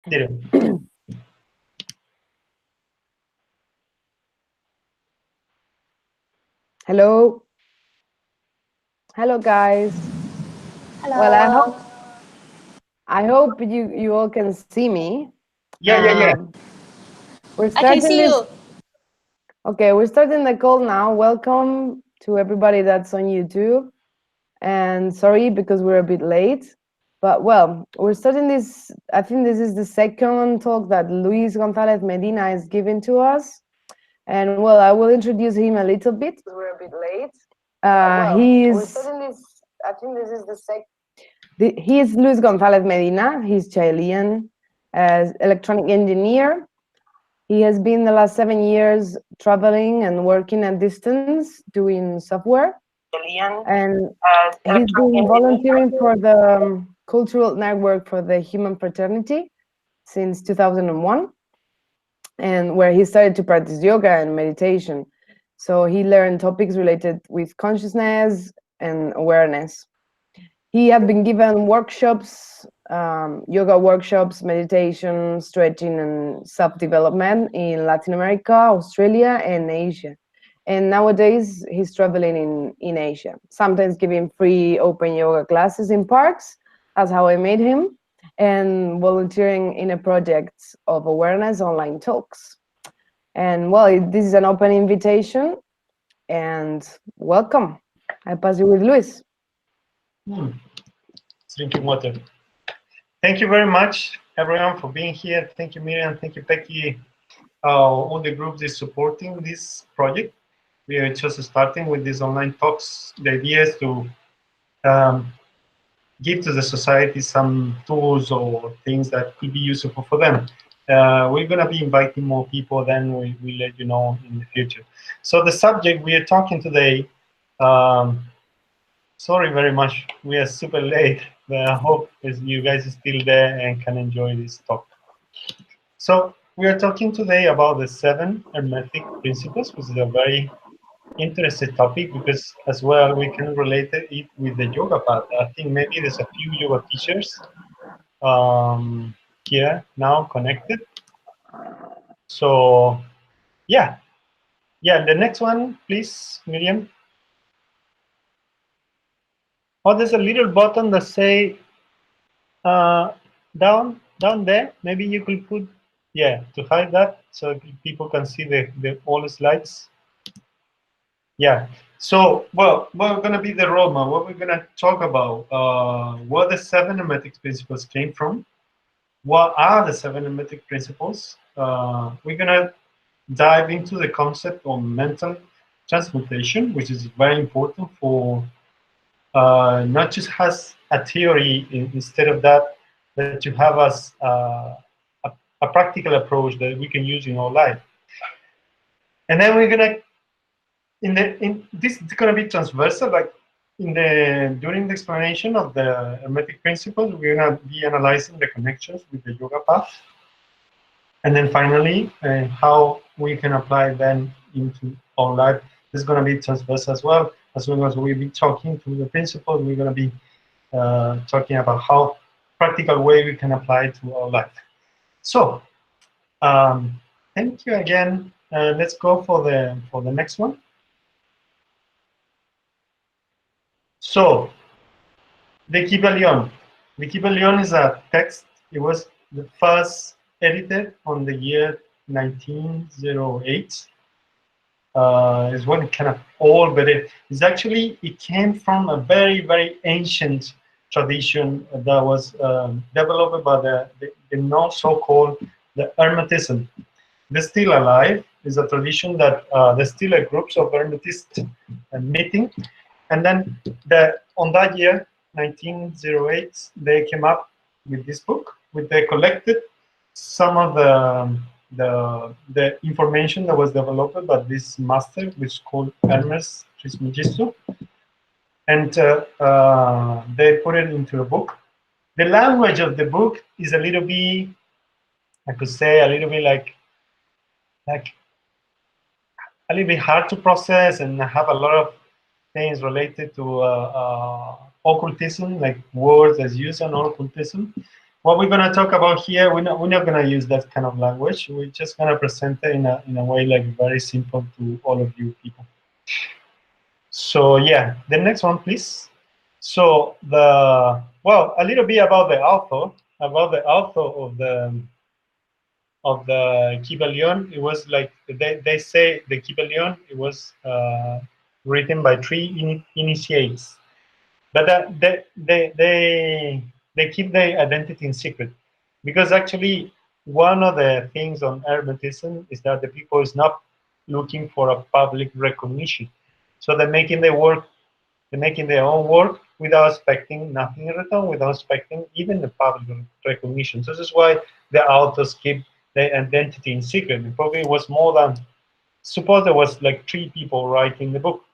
Zero. Hello. Hello, guys. Hello. Well, I hope you all can see me. Yeah. We're I can starting see this. you. Okay, we're starting the call now. Welcome to everybody that's on YouTube. And sorry because we're a bit late. But well, we're starting this. I think this is the second talk that Luis González Medina is giving to us. And well, I will introduce him a little bit. We're a bit late. We're starting this. I think this is the second. He is Luis González Medina. He's Chilean, as electronic engineer. He has been the last 7 years traveling and working at distance doing software. And he's been volunteering for the Cultural Network for the Human Fraternity since 2001, and where he started to practice yoga and meditation. So he learned topics related with consciousness and awareness. He had been given workshops, yoga workshops, meditation, stretching, and self-development in Latin America, Australia, and Asia. And nowadays, he's traveling in Asia, sometimes giving free open yoga classes in parks. That's how I met him, and volunteering in a project of awareness online talks. And well, this is an open invitation, and welcome. I pass you with Luis. Drinking water. Thank you very much, everyone, for being here. Thank you, Miriam. Thank you, Becky. All the groups is supporting this project. We are just starting with these online talks. The idea is to give to the society some tools or things that could be useful for them. We're going to be inviting more people, then we let you know in the future. So the subject we are talking today, sorry very much, we are super late, but I hope you guys are still there and can enjoy this talk. So we are talking today about the 7 Hermetic principles, which is a very interesting topic because as well we can relate it with the yoga path. I think maybe there's a few yoga teachers here now connected. So yeah, the next one, please, Miriam. Oh, there's a little button that say down there. Maybe you could put, to hide that so people can see the all the slides. Yeah. So, well, what going to be the roadmap? What we're going to talk about? Where the 7 Hermetic principles came from? What are the 7 Hermetic principles? We're going to dive into the concept of mental transmutation, which is very important for not just has a theory instead of that you have as a practical approach that we can use in our life. And then we're going to this is going to be transversal, like during the explanation of the Hermetic principles, we're going to be analyzing the connections with the yoga path, and then finally how we can apply them into our life. This is going to be transversal as well. As long as we be talking to the principles, we're going to be talking about how practical way we can apply it to our life. So thank you again. Let's go for the next one. So, the Kybalion. The Kybalion is a text. It was the first edited on the year 1908. It's one kind of old, but it came from a very, very ancient tradition that was developed by the now so-called the Hermetism. They're still alive. It's a tradition that there's still a groups of Hermetists meeting. And then on that year, 1908, they came up with this book, with they collected some of the information that was developed by this master, which is called Hermes Trismegisto, and they put it into a book. The language of the book is a little bit, I could say, a little bit like a little bit hard to process and have a lot of things related to occultism, like words as used on occultism. what we're gonna talk about here, we're not gonna use that kind of language. We're just gonna present it in a way like very simple to all of you people. So yeah, the next one, please. So a little bit about the author of the Kybalion. It was like they say the Kybalion. It was written by three initiates, but they keep their identity in secret, because actually one of the things on Hermetism is that the people is not looking for a public recognition, so they're making their own work without expecting nothing in return, without expecting even the public recognition. So this is why the authors keep their identity in secret. It probably was more than, suppose there was like 3 people writing the book.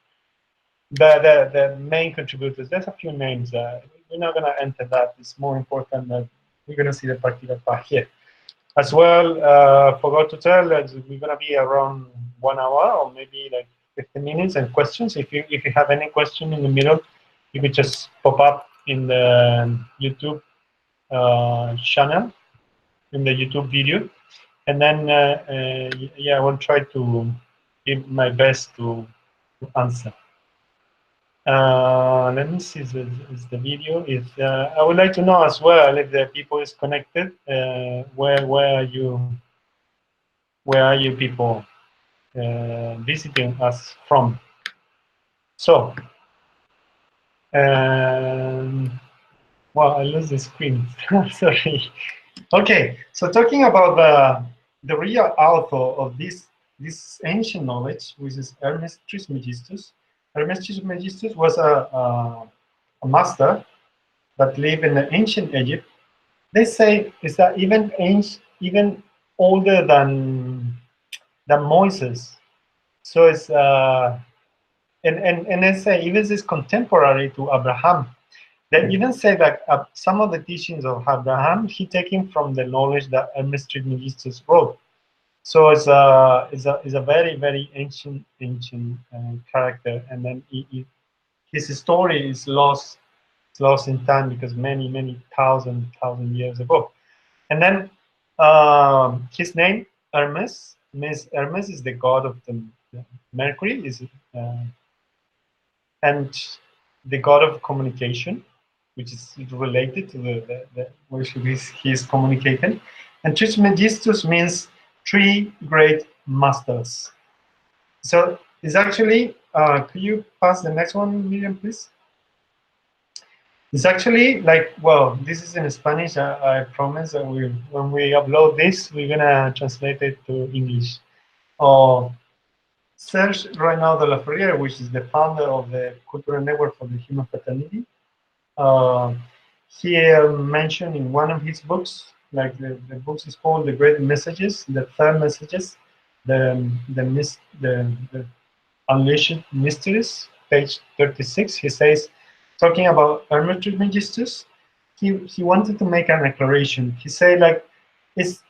The main contributors, there's a few names. We're not going to enter that. It's more important that we're going to see the particular part here. As well, forgot to tell that we're going to be around 1 hour or maybe like 15 minutes and questions. If you have any question in the middle, you could just pop up in the YouTube channel, in the YouTube video. And then, yeah, I will try to give my best to answer. Let me see if the video is. I would like to know as well if the people is connected. Where are you people visiting us from? So, well, I lose the screen. Sorry. Okay, so talking about the real author of this ancient knowledge, which is Hermes Trismegistus. Hermes Trismegistus was a master that lived in the ancient Egypt. They say is that even older than Moses. So it's and they say even this contemporary to Abraham. They even say that some of the teachings of Abraham he taken from the knowledge that Hermes Trismegistus wrote. So it's a very ancient character, and then his story is lost in time because many thousand years ago. And then his name Hermes means Hermes is the god of the Mercury is and the god of communication, which is related to the which he is communicating. And Trismegistus means 3 great masters. So it's actually, could you pass the next one, Miriam, please? It's actually like, well, this is in Spanish. I promise that when we upload this, we're gonna translate it to English. Serge Reynal de la Ferrière, which is the founder of the Cultural Network for the Human Fraternity, uh, he mentioned in one of his books, like the book is called The Great Messages, the Third Messages, the Unleashed Mysteries, page 36. He says, talking about Hermes Trismegistus, he wanted to make an declaration. He said, like, it's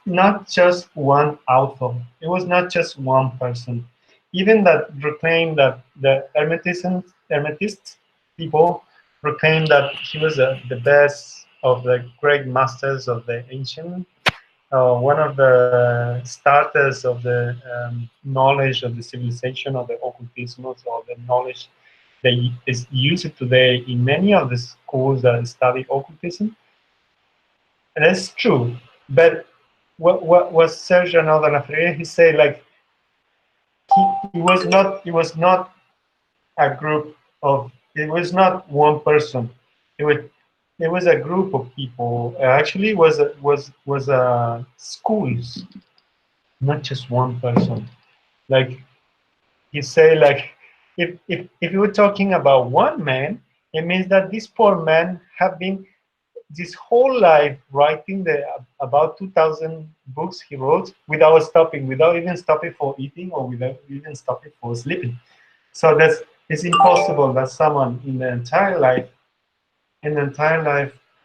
not just one author. It was not just one person. Even that proclaimed that the Hermetists people proclaimed that he was the best of the great masters of the ancient, one of the starters of the knowledge of the civilization of the occultism, or the knowledge that is used today in many of the schools that study occultism. And that's true. But what was Serge Reynal de la Ferrière, he said, like, it was not a group of, it was not one person. It was a group of people. Actually, was schools, not just one person. Like he say, like if you were talking about one man, it means that this poor man have been this whole life writing the about 2,000 books he wrote without stopping, without even stopping for eating or without even stopping for sleeping. So it's impossible that someone in the entire life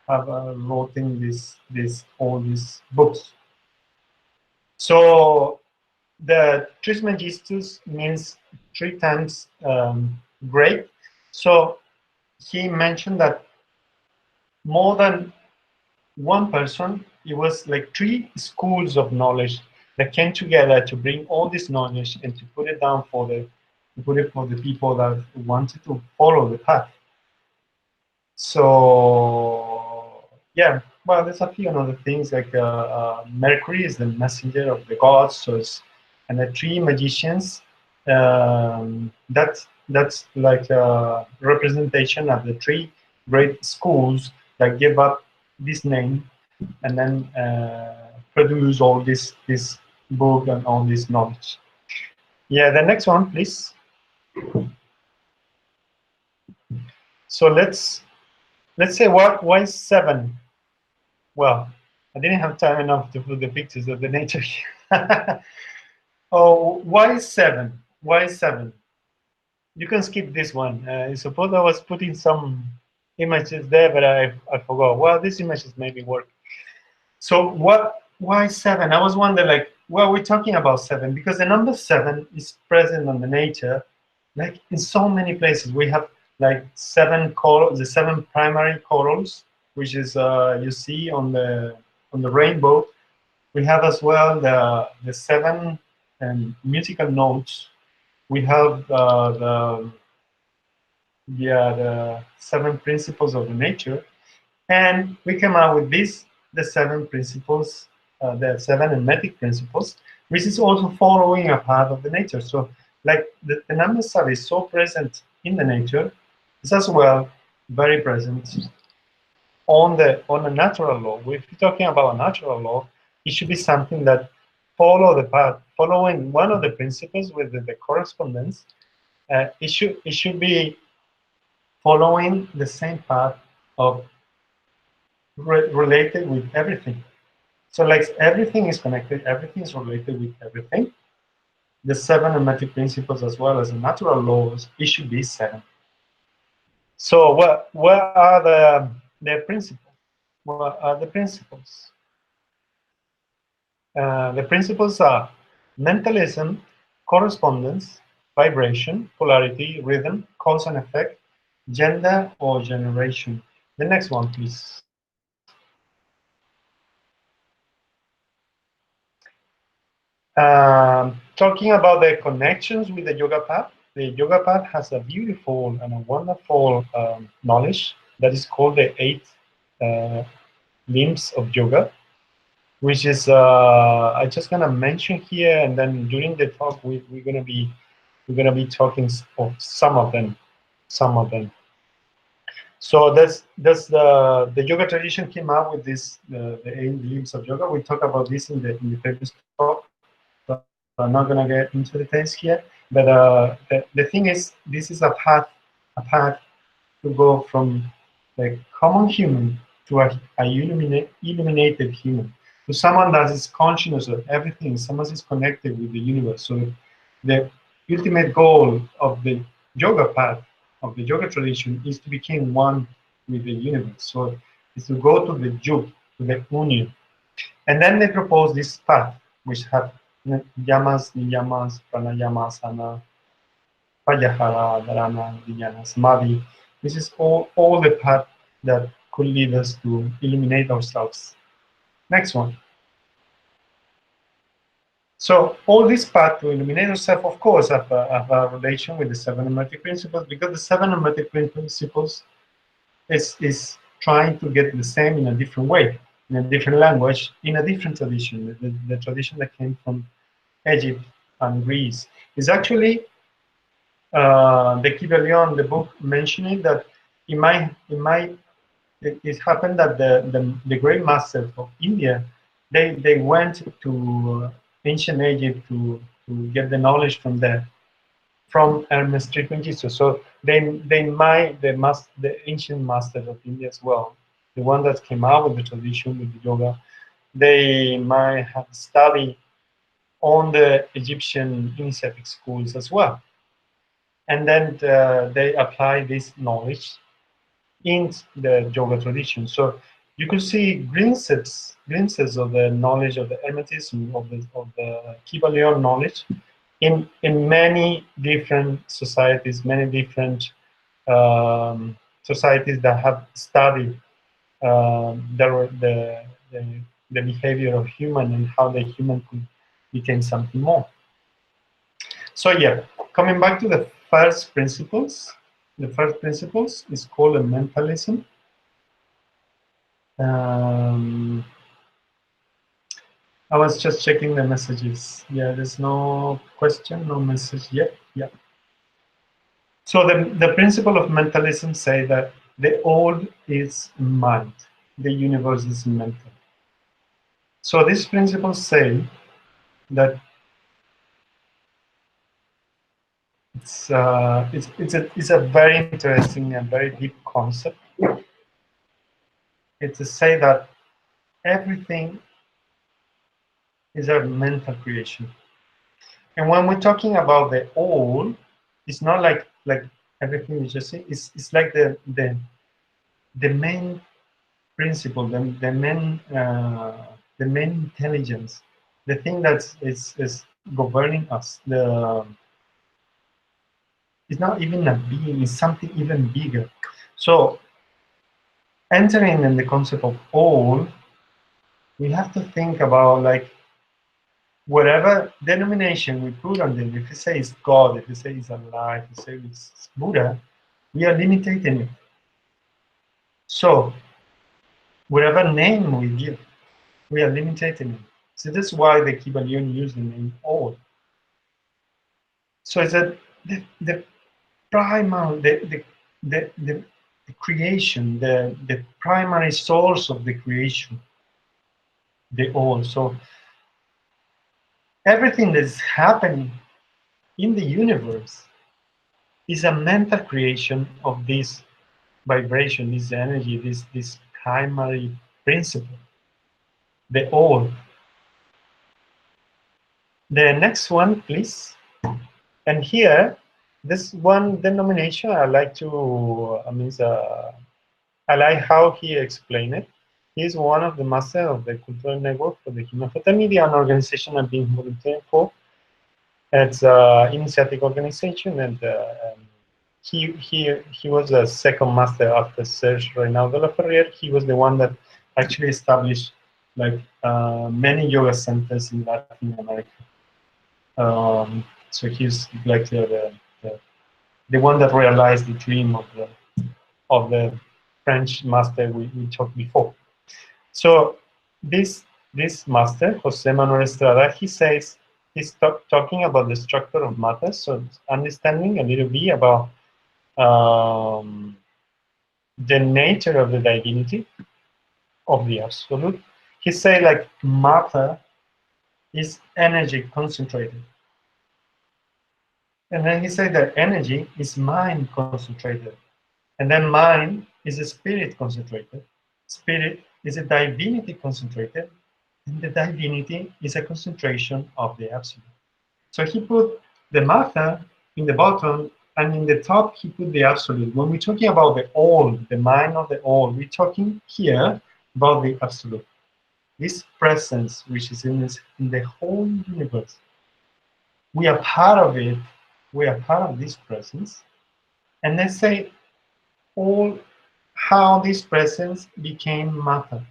have written all these books. So the Trismegistus means 3 times great. So he mentioned that more than one person. It was like 3 schools of knowledge that came together to bring all this knowledge and to put it down for the people that wanted to follow the path. So yeah, well, there's a few other things like Mercury is the messenger of the gods, so it's, and the 3 magicians. That's like a representation of the 3 great schools that give up this name and then produce all this book and all this knowledge. Yeah, the next one, please. So let's say why 7? Well, I didn't have time enough to put the pictures of the nature here. Oh, why 7? Why 7? You can skip this one. I suppose I was putting some images there, but I forgot. Well, these images maybe work. So why 7? I was wondering, like, well, we're talking about 7 because the number 7 is present on the nature, like in so many places. We have like 7 colors, the 7 primary colors, which is you see on the rainbow. We have as well the 7 musical notes. We have the 7 principles of the nature, and we came out with this, the 7 principles, the 7 hermetic principles, which is also following a path of the nature. So, like the number 7 is so present in the nature, it's as well very present on a natural law. If you're talking about a natural law, it should be something that follow the path, following one of the principles with the correspondence. It should be following the same path of related with everything. So like everything is connected, everything is related with everything. The 7 hermetic principles as well as the natural laws, it should be 7. So what are the principles? What are the principles? The principles are mentalism, correspondence, vibration, polarity, rhythm, cause and effect, gender or generation. The next one, please. Talking about the connections with the yoga path has a beautiful and a wonderful knowledge that is called the 8 uh, limbs of yoga, which is I'm just gonna mention here, and then during the talk we're gonna be talking of some of them, some of them. So that's the yoga tradition came out with this the 8 limbs of yoga. We talked about this in the previous talk, so I'm not gonna get into details here. But the thing is, this is a path to go from the common human to a illuminated human, to someone that is conscious of everything, someone is connected with the universe. So the ultimate goal of the yoga path, of the yoga tradition, is to become one with the universe. So it's to go to the yug, to the union. And then they propose this path, which have yamas, niyamas, pranayama, asana, Payahara, Dharana, Vijnana, Samadhi. This is all the path that could lead us to illuminate ourselves. Next one. So all this path to illuminate ourselves, of course, have a relation with the 7 hermetic principles, because the 7 hermetic principles is trying to get the same in a different way, in a different language, in a different tradition, the tradition that came from Egypt and Greece. Is actually the Kybalion, the book, mentioning that it happened that the great masters of India, they went to ancient Egypt to get the knowledge from there, from Hermes Trismegisto. So they might the ancient masters of India as well, the one that came out with the tradition with the yoga, they might have studied on the Egyptian initiatic schools as well, and then they apply this knowledge in the yoga tradition. So you could see glimpses of the knowledge of the Hermetism, of the Kybalion knowledge in many different societies, many different societies that have studied the behavior of human and how the human could become something more. So yeah, coming back to the first principles, the first principles is called a mentalism. I was just checking the messages. Yeah, there's no question, no message yet. Yeah. So the principle of mentalism say that the all is mind, the universe is mental. So these principles say that it's a very interesting and very deep concept. It's to say that everything is a mental creation. And when we're talking about the all, it's not like everything you just say. It's like the main principle, the main intelligence, the thing that is governing us. It's not even a being; it's something even bigger. So entering in the concept of all, we have to think about like whatever denomination we put on it. If we say it's God, if we say it's Allah, if we say it's Buddha, we are limiting it. So whatever name we give, we are limiting it. So that's why the Kybalion use the name all. So it's that the primal, the creation, the primary source of the creation, the all. So everything that's happening in the universe is a mental creation of this vibration, this energy, this primary principle, the all. The next one, please. And here, this one denomination, I like to, I like how he explained it. He's one of the masters of the cultural network for the human fraternity, an organization I've been volunteering for. It's an initiative organization, and he was a second master after Serge Reynaldo Laferriere. He was the one that actually established like many yoga centers in Latin America. So he's like the one that realized the dream of the French master we talked before. So this master, Jose Manuel Estrada, he says he's talking about the structure of matter, so understanding a little bit about the nature of the divinity of the absolute. He say like matter is energy concentrated. And then he said that energy is mind concentrated. And then mind is a spirit concentrated. Spirit is a divinity concentrated. And the divinity is a concentration of the absolute. So he put the matter in the bottom, and in the top he put the absolute. When we're talking about the all, the mind of the all, we're talking here about the absolute. This presence, which is in the whole universe. We are part of it. We are part of this presence. And let's say all how this presence became matter.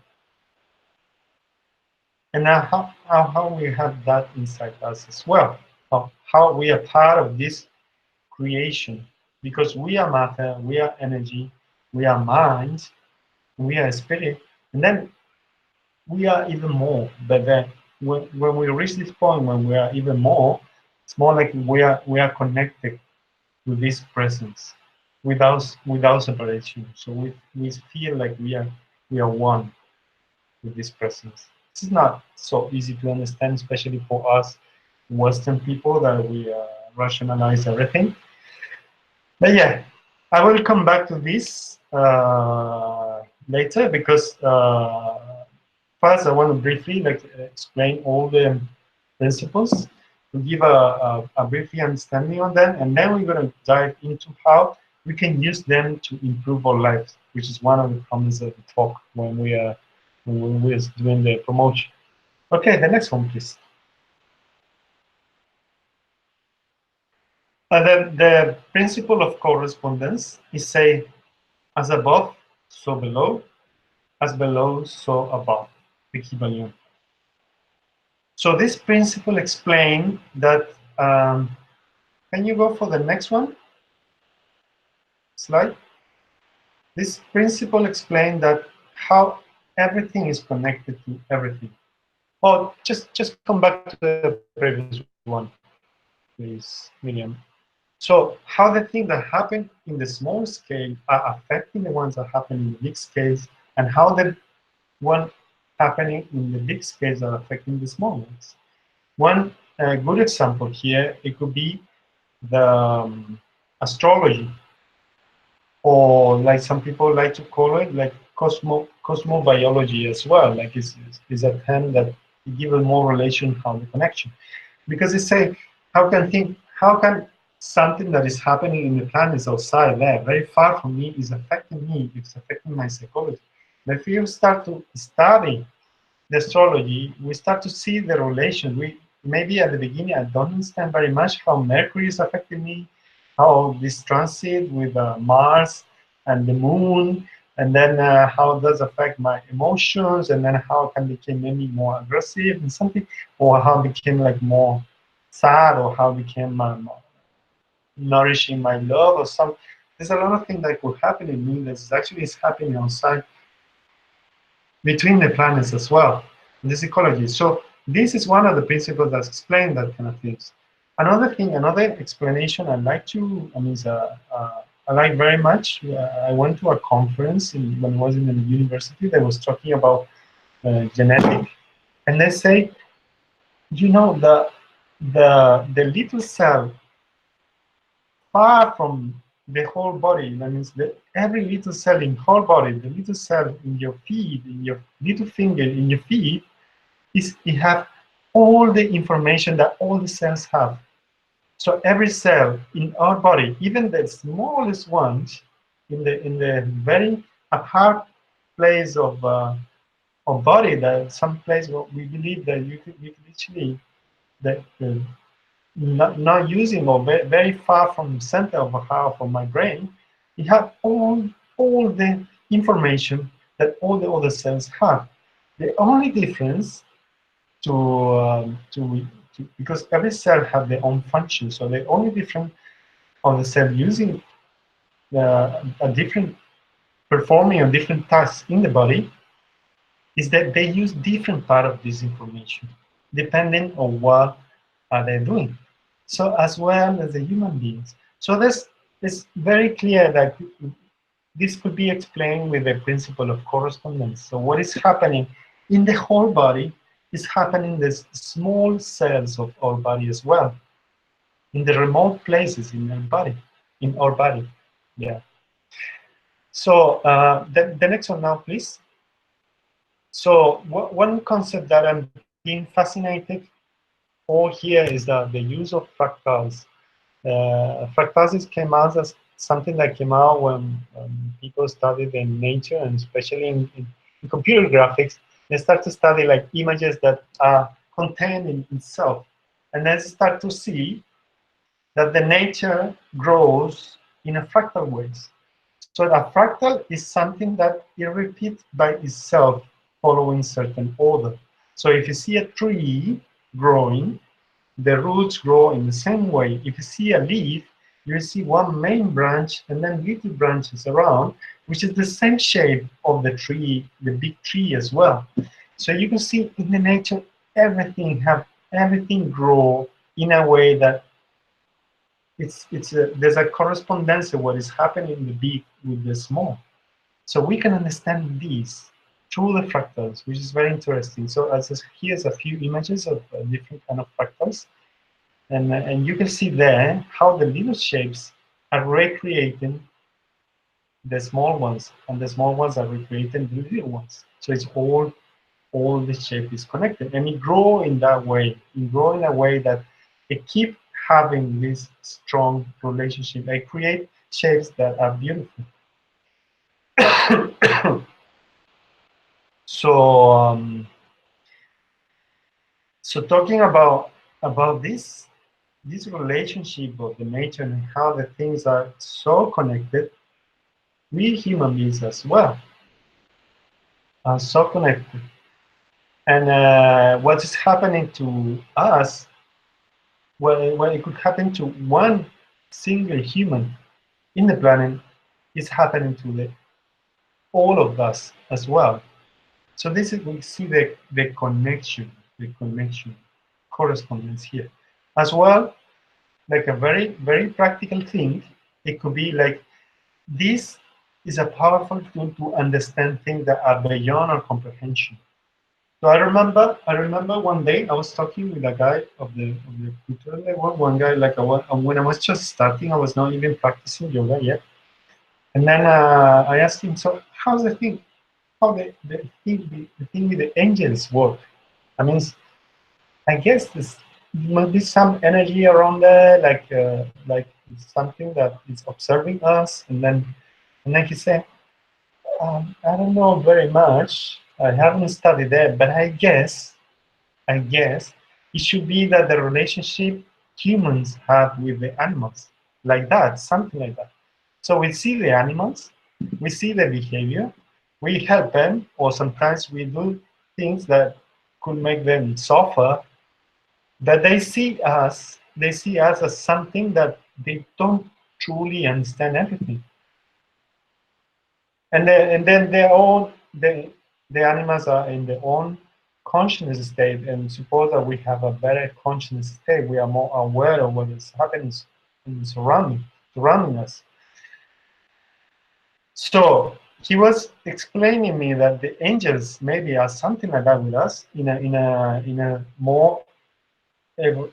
And now how we have that inside us as well. How we are part of this creation. Because we are matter, we are energy, we are mind, we are spirit. And then we are even more. But then when we reach this point, when we are even more, it's more like we are connected to this presence without separation. So we feel like we are one with this presence. This is not so easy to understand, especially for us Western people that we rationalize everything. But yeah, I will come back to this later because first I want to briefly explain all the principles to give a brief understanding on them, and then we're going to dive into how we can use them to improve our lives, which is one of the comments of the talk when we're doing the promotion. Okay, the next one, please. And then the principle of correspondence is say, as above, so below. as below, so above, equilibrium. So this principle explains that, can you go for the next one? Slide. This principle explains that how everything is connected to everything. Oh, just come back to the previous one, please, Miriam. So how the things that happen in the small scale are affecting the ones that happen in the big scales, and how the one happening in the big scales are affecting the small ones. One good example here, it could be the astrology, or like some people like to call it, like cosmobiology as well. Like is a term that give a more relation how the connection, because they say how can something that is happening in the planets outside there, very far from me, is affecting me, it's affecting my psychology. But if you start to study the astrology, we start to see the relation. We maybe at the beginning I don't understand very much how Mercury is affecting me, how this transit with Mars and the Moon, and then how it does affect my emotions, and then how I can become maybe more aggressive and something, or how I became like more sad, or how I became nourishing my love, or some. There's a lot of things that could happen in me that actually is happening outside between the planets as well in this ecology. So this is one of the principles that explain that kind of things. Another thing, another explanation I like to, I like very much. I went to a conference when I was in the university that was talking about genetic, and they say, you know, the little cell far from the whole body. That means that every little cell in whole body, the little cell in your feet, in your little finger, in your feet, it have all the information that all the cells have. So every cell in our body, even the smallest ones, in the very apart place of body, that some place where we believe that you could actually that not using, or very far from the center of half of my brain, it have all the information that all the other cells have. The only difference to because every cell have their own function, so the only difference of the cell using a different performing a different task in the body is that they use different part of this information depending on what are they doing. So as well as the human beings. So this is very clear that this could be explained with the principle of correspondence. So what is happening in the whole body is happening in the small cells of our body as well, in the remote places in our body. Yeah. So the next one now, please. So one concept that I'm being fascinated all here is the use of fractals. Fractals came out as something that came out when people studied in nature, and especially in computer graphics, they start to study like images that are contained in itself, and then start to see that the nature grows in a fractal ways. So a fractal is something that it repeats by itself following certain order. So if you see a tree growing, the roots grow in the same way. If you see a leaf, you see one main branch and then little branches around, which is the same shape of the tree, the big tree as well. So you can see in the nature, everything grow in a way that there's a correspondence of what is happening in the big with the small. So we can understand these through the fractals, which is very interesting. So here's a few images of different kind of fractals. And you can see there how the little shapes are recreating the small ones, and the small ones are recreating the little ones. So it's all the shape is connected, and it grow in that way. It grow in a way that it keep having this strong relationship. They create shapes that are beautiful. So so talking about this relationship of the nature and how the things are so connected, we human beings as well. so connected. And what is happening to us, well, it could happen to one single human in the planet, is happening to all of us as well. So this is, we see the connection, correspondence here. As well, like a very, very practical thing, it could be like, this is a powerful tool to understand things that are beyond our comprehension. So I remember one day I was talking with a guy of the cultural level, one guy like when I was just starting, I was not even practicing yoga yet. And then I asked him, so how's the thing? How the thing with the angels work? I mean, I guess there must be some energy around there, like something that is observing us. And then he said, I don't know very much. I haven't studied that, but I guess it should be that the relationship humans have with the animals, like that, something like that. So we see the animals, we see the behavior, we help them, or sometimes we do things that could make them suffer, but they see us as something that they don't truly understand everything. And then the animals are in their own consciousness state, and suppose that we have a better consciousness state, we are more aware of what is happening in surrounding us. So he was explaining me that the angels maybe are something like that with us in a ev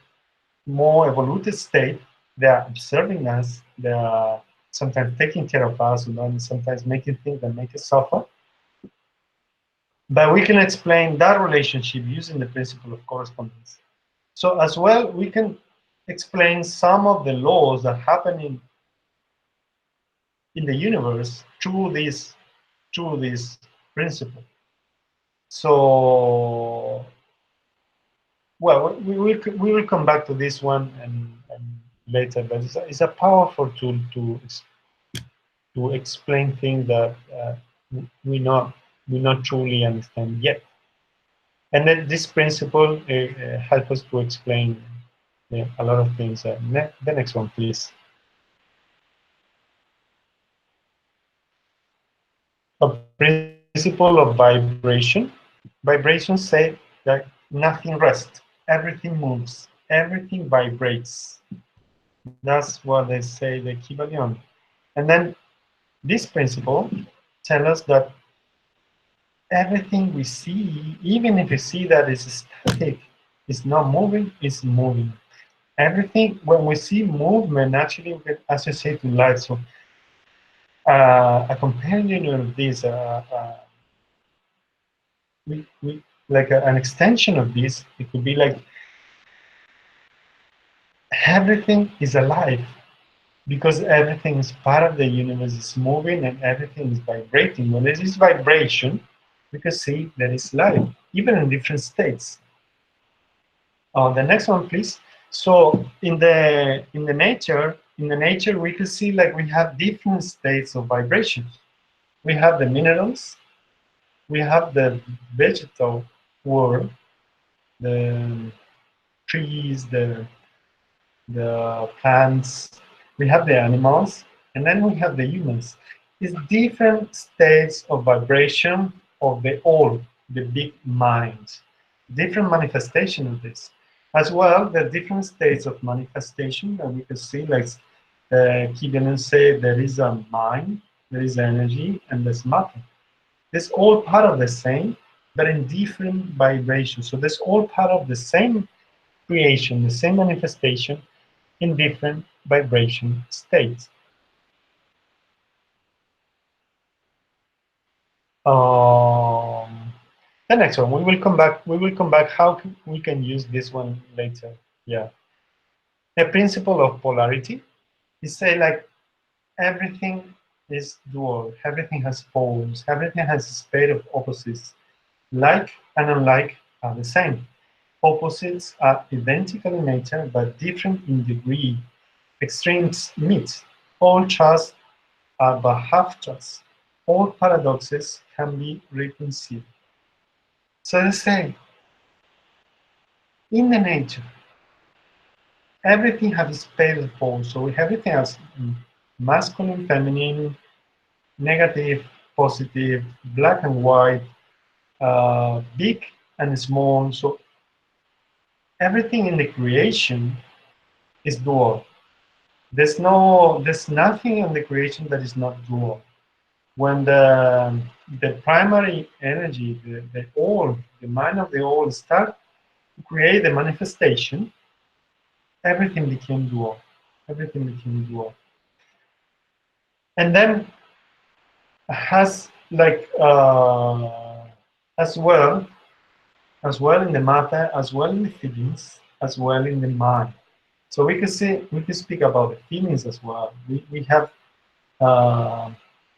more evoluted state. They are observing us. They are sometimes taking care of us, and sometimes making things that make us suffer. But we can explain that relationship using the principle of correspondence. So as well, we can explain some of the laws that happen in the universe through this principle. So, well, we will come back to this one and later, but it's a powerful tool to explain things that we not we not truly understand yet. And then this principle helps us to explain a lot of things. The next one, please. A principle of vibration. Vibrations say that nothing rests, everything moves, everything vibrates. That's what they say, the Kybalion. And then this principle tells us that everything we see, even if we see that it's static, it's not moving, it's moving. Everything, when we see movement, actually we can associate to light. So a companion of this, like an extension of this, it could be like everything is alive because everything is part of the universe, is moving and everything is vibrating. When there is vibration, we can see there is life, even in different states. The next one, please. So in the nature, we can see like we have different states of vibration. We have the minerals, we have the vegetal world, the trees, the plants, we have the animals, and then we have the humans. It's different states of vibration of the all, the big mind. Different manifestation of this. As well, the different states of manifestation that we can see, like Kibelen said, there is a mind, there is energy, and there's matter. It's all part of the same, but in different vibrations. So that's all part of the same creation, the same manifestation in different vibration states. Um, the next one, we will come back. We will come back how we can use this one later. Yeah. The principle of polarity is say like everything is dual. Everything has poles. Everything has a state of opposites. Like and unlike are the same. Opposites are identical in nature but different in degree. Extremes meet. All truths are but half truths. All paradoxes can be reconceived. So let's say, in the nature, everything has space of poles. So everything has masculine, feminine, negative, positive, black and white, big and small. So everything in the creation is dual. There's nothing in the creation that is not dual. When the primary energy, the all, the mind of the all start to create the manifestation, everything became dual. Everything became dual. And then has like as well in the matter, as well in the feelings, as well in the mind. So we can speak about the feelings as well. We have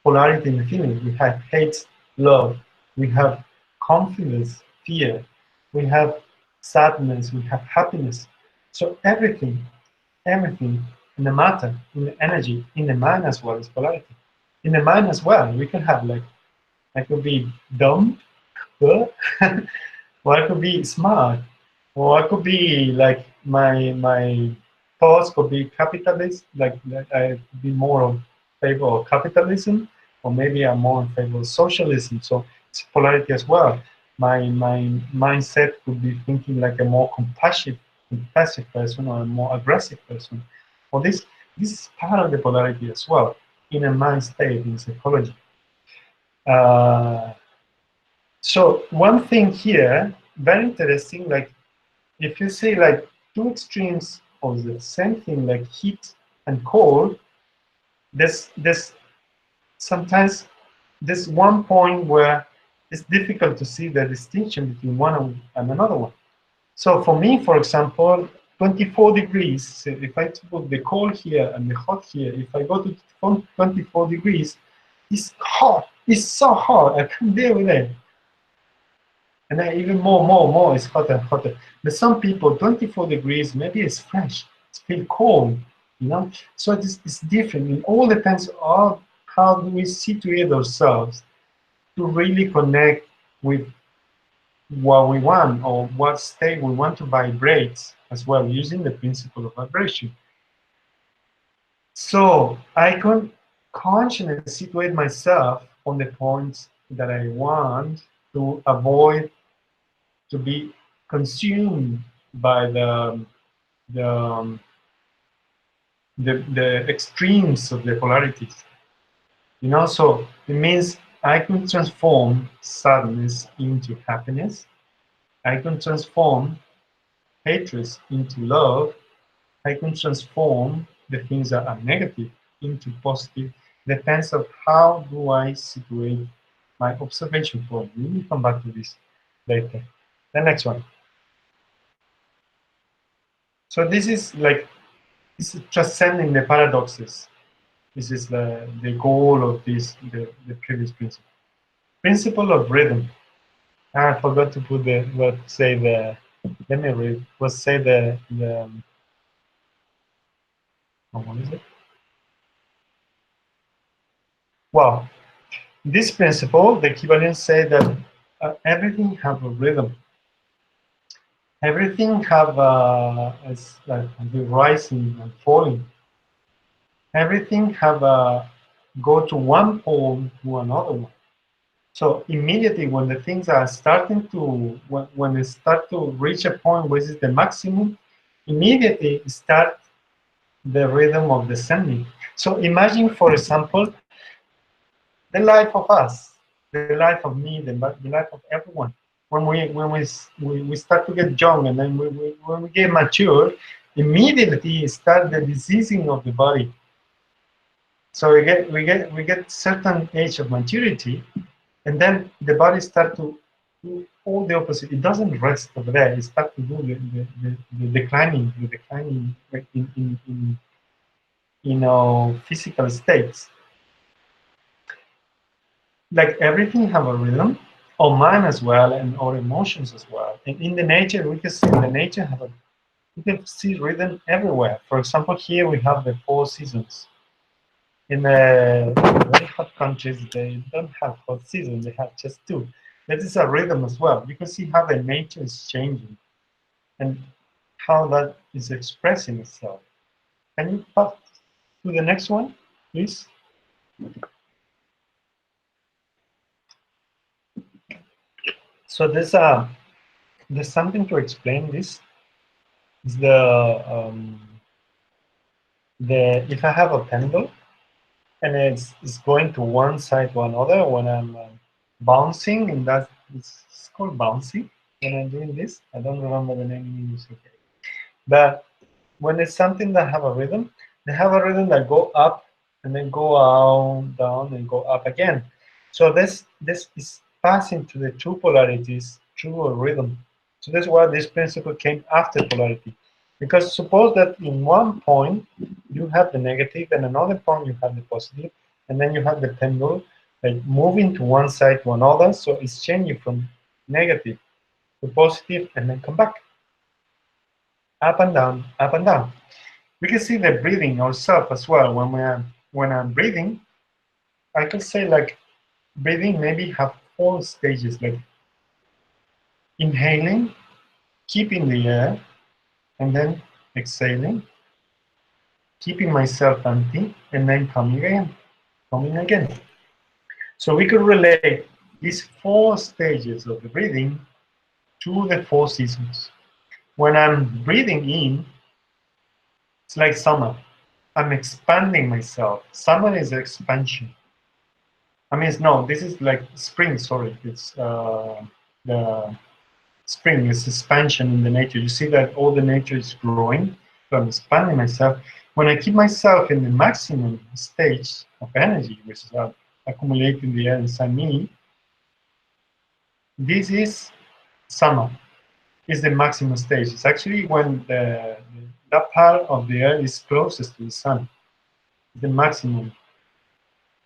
polarity in the feelings. We have hate, love. We have confidence, fear. We have sadness. We have happiness. So everything in the matter, in the energy, in the mind as well is polarity. In the mind as well, we can have like I could be dumb, or I could be smart, or I could be like my thoughts could be capitalist, like I could be more in favor of capitalism, or maybe I'm more in favor of socialism. So it's polarity as well. My mindset could be thinking like a more compassionate person or a more aggressive person. Or this is part of the polarity as well in a mind state in psychology. Uh, so one thing here, very interesting, like if you see like two extremes of the same thing, like heat and cold, there's sometimes there's one point where it's difficult to see the distinction between one and another one. So for me, for example, 24 degrees, so if I put the cold here and the hot here, if I go to 24 degrees, it's hot. It's so hot. I can't deal with it. And then even more, it's hotter and hotter. But some people, 24 degrees, maybe it's fresh. It's feel cold, you know? So it's different. It all depends on how do we situate ourselves to really connect with what we want or what state we want to vibrate as well, using the principle of vibration. So I can consciously situate myself on the points that I want to avoid to be consumed by the, the extremes of the polarities. You know, so it means I can transform sadness into happiness. I can transform hatred into love. I can transform the things that are negative into positive. Depends on how do I situate my observation point. We will come back to this later. The next one. So this is like it's transcending the paradoxes. This is the goal of this the previous principle. Principle of rhythm. Ah, I forgot to put the what say the let me read. What say the oh, what is it? Well, this principle, the equivalent say that everything have a rhythm. Everything have as the rising and falling. Everything have a go to one pole to another one. So immediately when the things are starting to, when they start to reach a point where it's the maximum, immediately start the rhythm of descending. So imagine, for example, the life of us, the life of me, the life of everyone. When we start to get young and then when we get mature, immediately start the diseasing of the body. So we get certain age of maturity, and then the body starts to do all the opposite. It doesn't rest over there. It starts to do the declining, in physical states. Like everything have a rhythm, our mind as well, and our emotions as well. And in the nature, we can see the nature have a we can see rhythm everywhere. For example, here we have the 4 seasons. in very hot countries, they don't have hot season, they have just two. That is a rhythm as well. You can see how the nature is changing and how that is expressing itself. Can you pass to the next one, please? So there's something to explain this. Is the if I have a pendulum and it's going to one side to another when I'm bouncing, and it's called bouncing when I'm doing this. I don't remember the name in English. Okay. But when it's something that have a rhythm, they have a rhythm that go up and then go down and go up again. So this is passing to the two polarities through a rhythm. So that's why this principle came after polarity. Because suppose that in one point you have the negative, and another point you have the positive, and then you have the pendulum like moving to one side to another. So it's changing from negative to positive and then come back up and down, up and down. We can see the breathing ourselves as well. When I'm breathing, I could say like breathing maybe have four stages, like inhaling, keeping the air, and then exhaling, keeping myself empty, and then coming again. So we could relate these four stages of the breathing to the four seasons. When I'm breathing in, it's like summer. I'm expanding myself. Summer is expansion. I mean, no, this is like spring, sorry. It's the spring is expansion in the nature. You see that all the nature is growing, so I'm expanding myself. When I keep myself in the maximum stage of energy, which is accumulating the air inside me, this is summer, is the maximum stage. It's actually when that part of the air is closest to the sun, the maximum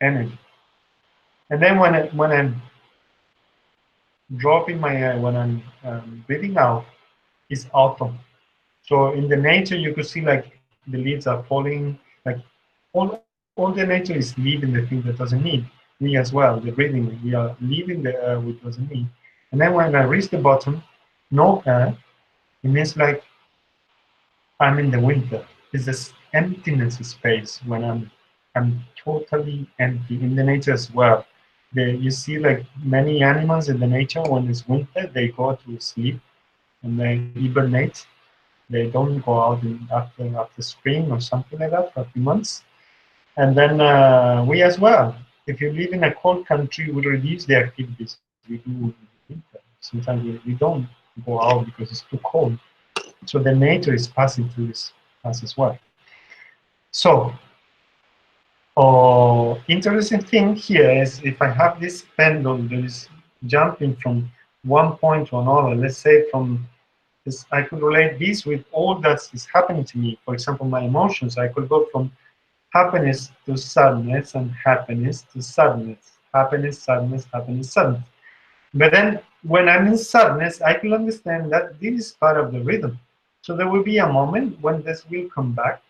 energy. And then when I'm dropping my air, when I'm breathing out, is autumn. So in the nature, you could see like the leaves are falling, like all the nature is leaving the thing that doesn't need. Me as well, the breathing, we are leaving the air which doesn't need. And then when I reach the bottom, no air, it means like I'm in the winter. It's this emptiness space when I'm totally empty in the nature as well. You see like many animals in the nature when it's winter, they go to sleep and they hibernate. They don't go out after spring or something like that for a few months. And then we as well. If you live in a cold country, we reduce the activities we do in winter. Sometimes we don't go out because it's too cold. So the nature is passing through this us as well. So, interesting thing here is if I have this pendulum that is jumping from one point to another, let's say from this, I could relate this with all that is happening to me. For example, my emotions, I could go from happiness to sadness and happiness to sadness, happiness, sadness, happiness, sadness. But then when I'm in sadness, I can understand that this is part of the rhythm. So there will be a moment when this will come back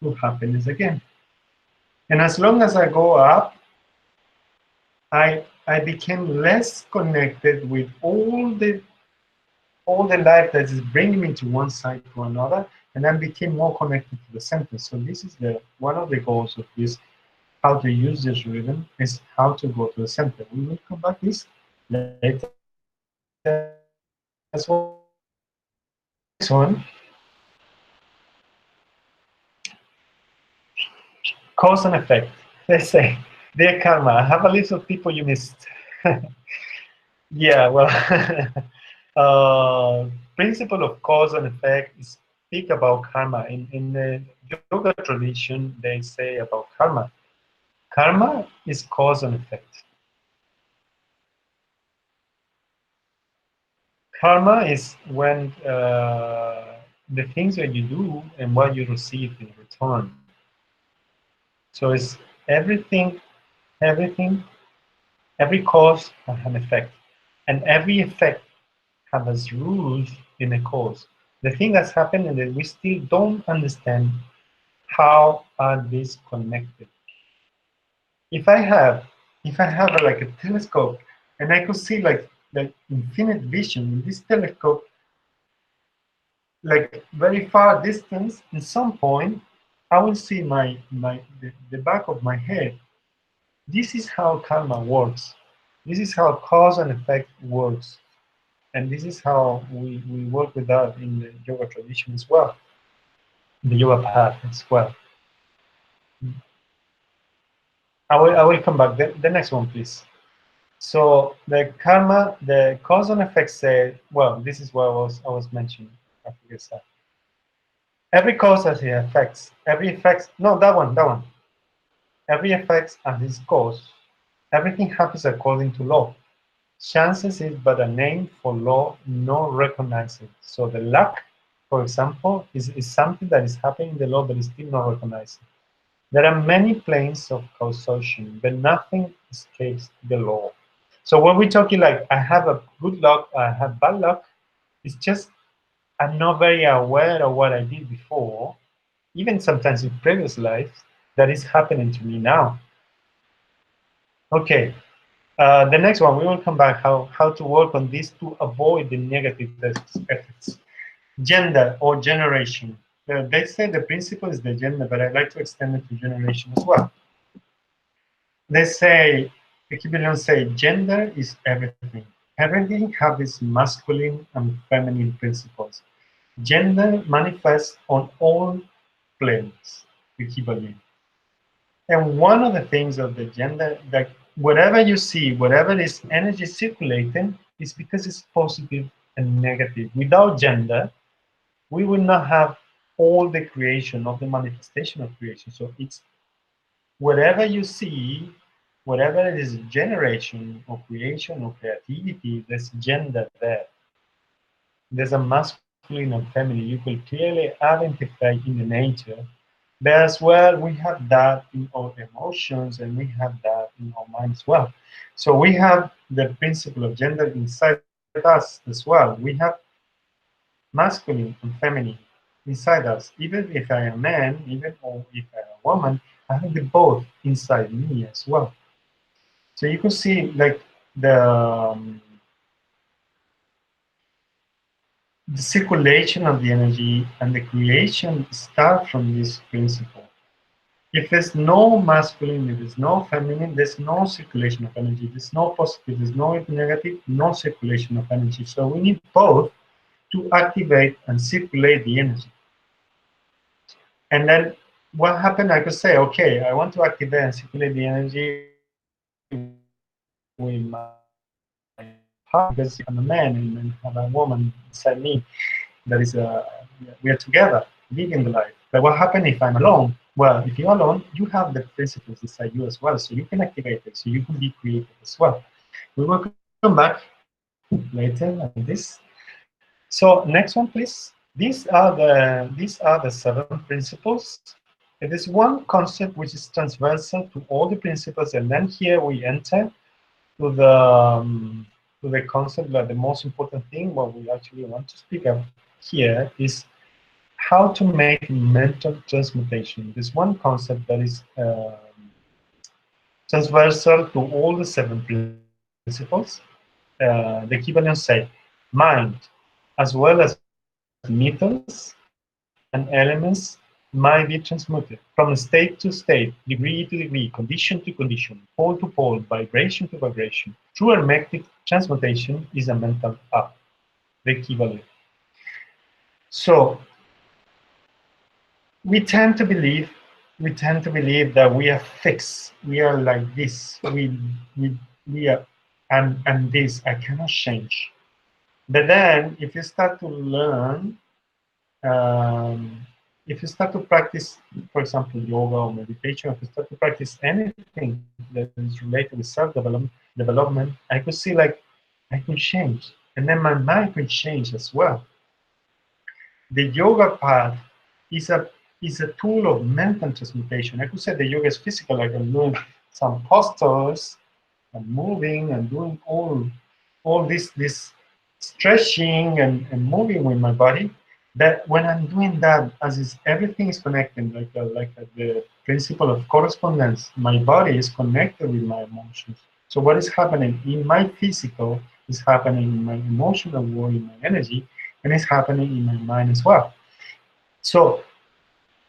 to happiness again. And as long as I go up, I became less connected with all the life that is bringing me to one side to another, and I became more connected to the center. So this is the one of the goals of this, how to use this rhythm is how to go to the center. We will come back this later as well. The next one, cause and effect. Let's say, dear karma, I have a list of people you missed. Yeah, well, principle of cause and effect is speak about karma. In the yoga tradition, they say about karma. Karma is cause and effect. Karma is when the things that you do and what you receive in return. So it's everything, every cause has an effect, and every effect has rules in a cause. The thing that's happened is that we still don't understand how are these connected. if I have like a telescope and I could see like infinite vision in this telescope, like very far distance, in some point, I will see the back of my head. This is how karma works. This is how cause and effect works. And this is how we work with that in the yoga tradition as well, the yoga path as well. I will come back. The next one, please. So the karma, the cause and effect say, well, this is what I was mentioning. I forget that. Every cause has its effects. Every effect, no, that one. Every effect has its cause. Everything happens according to law. Chances is but a name for law not recognized. So the luck, for example, is something that is happening in the law but is still not recognized. There are many planes of causation, but nothing escapes the law. So when we're talking like I have a good luck, I have bad luck, it's just I'm not very aware of what I did before, even sometimes in previous lives, that is happening to me now. Okay, the next one, we will come back how to work on this to avoid the negative effects. Gender or generation. They say the principle is the gender, but I'd like to extend it to generation as well. They say, Equilibrium say, gender is everything. Everything has its masculine and feminine principles. Gender manifests on all planes, Equilibrium. And one of the things of the gender, that whatever you see, whatever is energy circulating, is because it's positive and negative. Without gender, we will not have all the creation of the manifestation of creation. So it's whatever you see, whatever it is generation or creation or creativity, there's gender there. There's a masculine and feminine. You could clearly identify in the nature. But as well, we have that in our emotions and we have that in our mind as well. So we have the principle of gender inside us as well. We have masculine and feminine inside us. Even if I am a man, even or if I am a woman, I have the both inside me as well. So you can see like the circulation of the energy and the creation start from this principle. If there's no masculine, if there's no feminine, there's no circulation of energy. There's no positive, there's no negative, no circulation of energy. So we need both to activate and circulate the energy. And then what happened, I could say, okay, I want to activate and circulate the energy with my partner because I'm a man and have a woman inside me that is we are together living the life. But what happens if I'm alone? Well, if you're alone, you have the principles inside you as well, so you can activate it, so you can be creative as well. We will come back later on this. So next one, please. These are the 7 principles. It is one concept which is transversal to all the principles, and then here we enter to the concept that the most important thing, what we actually want to speak of here, is how to make mental transmutation. There's one concept that is transversal to all the 7 principles. The Kybalion say, mind, as well as metals and elements, might be transmuted from state to state, degree to degree, condition to condition, pole to pole, vibration to vibration. True hermetic transmutation is a mental act, the Kybalion. So we tend to believe that we are fixed. We are like this. We are and this I cannot change. But then if you start to learn, if you start to practice, for example, yoga or meditation, if you start to practice anything that is related with self-development, I could see like I could change. And then my mind could change as well. The yoga path is a tool of mental transmutation. I could say the yoga is physical. I can do some postures and moving and doing all this stretching and moving with my body. That when I'm doing that, as is everything is connected, the principle of correspondence, my body is connected with my emotions. So what is happening in my physical is happening in my emotional world, in my energy, and it's happening in my mind as well. So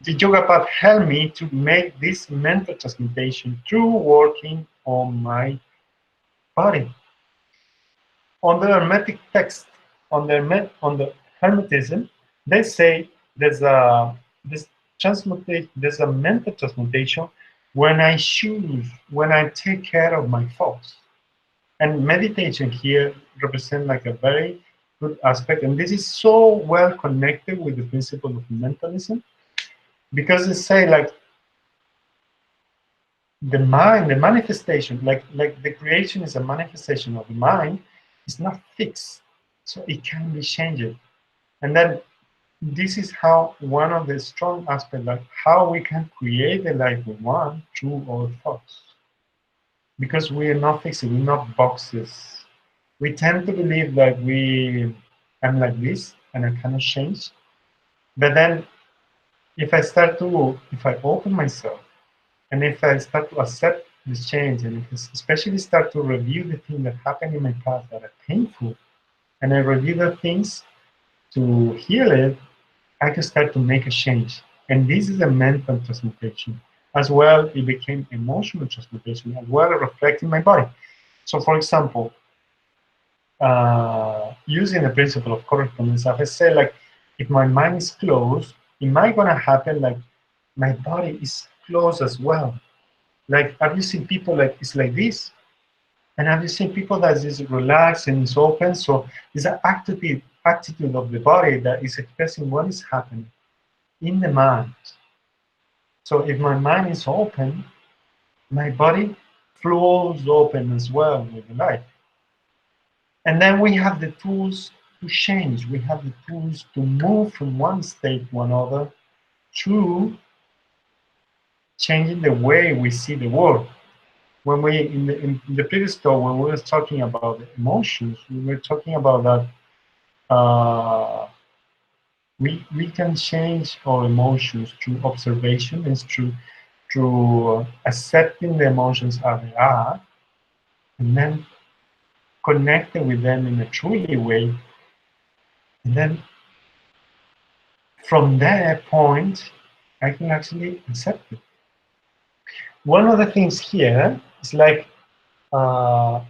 the yoga path helped me to make this mental transmutation through working on my body. On the Hermetic text, on the Hermetism, they say there's a this transmutation, there's a mental transmutation when I choose, when I take care of my thoughts. And meditation here represents like a very good aspect, and this is so well connected with the principle of mentalism because they say like the mind, the manifestation, like the creation is a manifestation of the mind, is not fixed, so it can be changed. And then this is how one of the strong aspects, like how we can create the life we want through our thoughts, because we are not fixed, we're not boxes. We tend to believe that I'm like this and I cannot change. But then if I open myself, and if I start to accept this change, and if I especially start to review the things that happened in my past that are painful, and I review the things to heal it, I can start to make a change. And this is a mental transmutation. As well, it became emotional transmutation, as well reflecting my body. So, for example, using the principle of correspondence, as I say, like, if my mind is closed, it might gonna happen like my body is closed as well. Like, have you seen people like it's like this? And have you seen people that is relaxed and is open? So it's an attitude of the body that is expressing what is happening in the mind. So if my mind is open, my body flows open as well with the light. And then we have the tools to change. We have the tools to move from one state to another through changing the way we see the world. When we in the previous talk, when we were talking about the emotions, we were talking about that we can change our emotions through observation and through accepting the emotions as they are, and then connecting with them in a truly way, and then from that point, I can actually accept it. One of the things here is like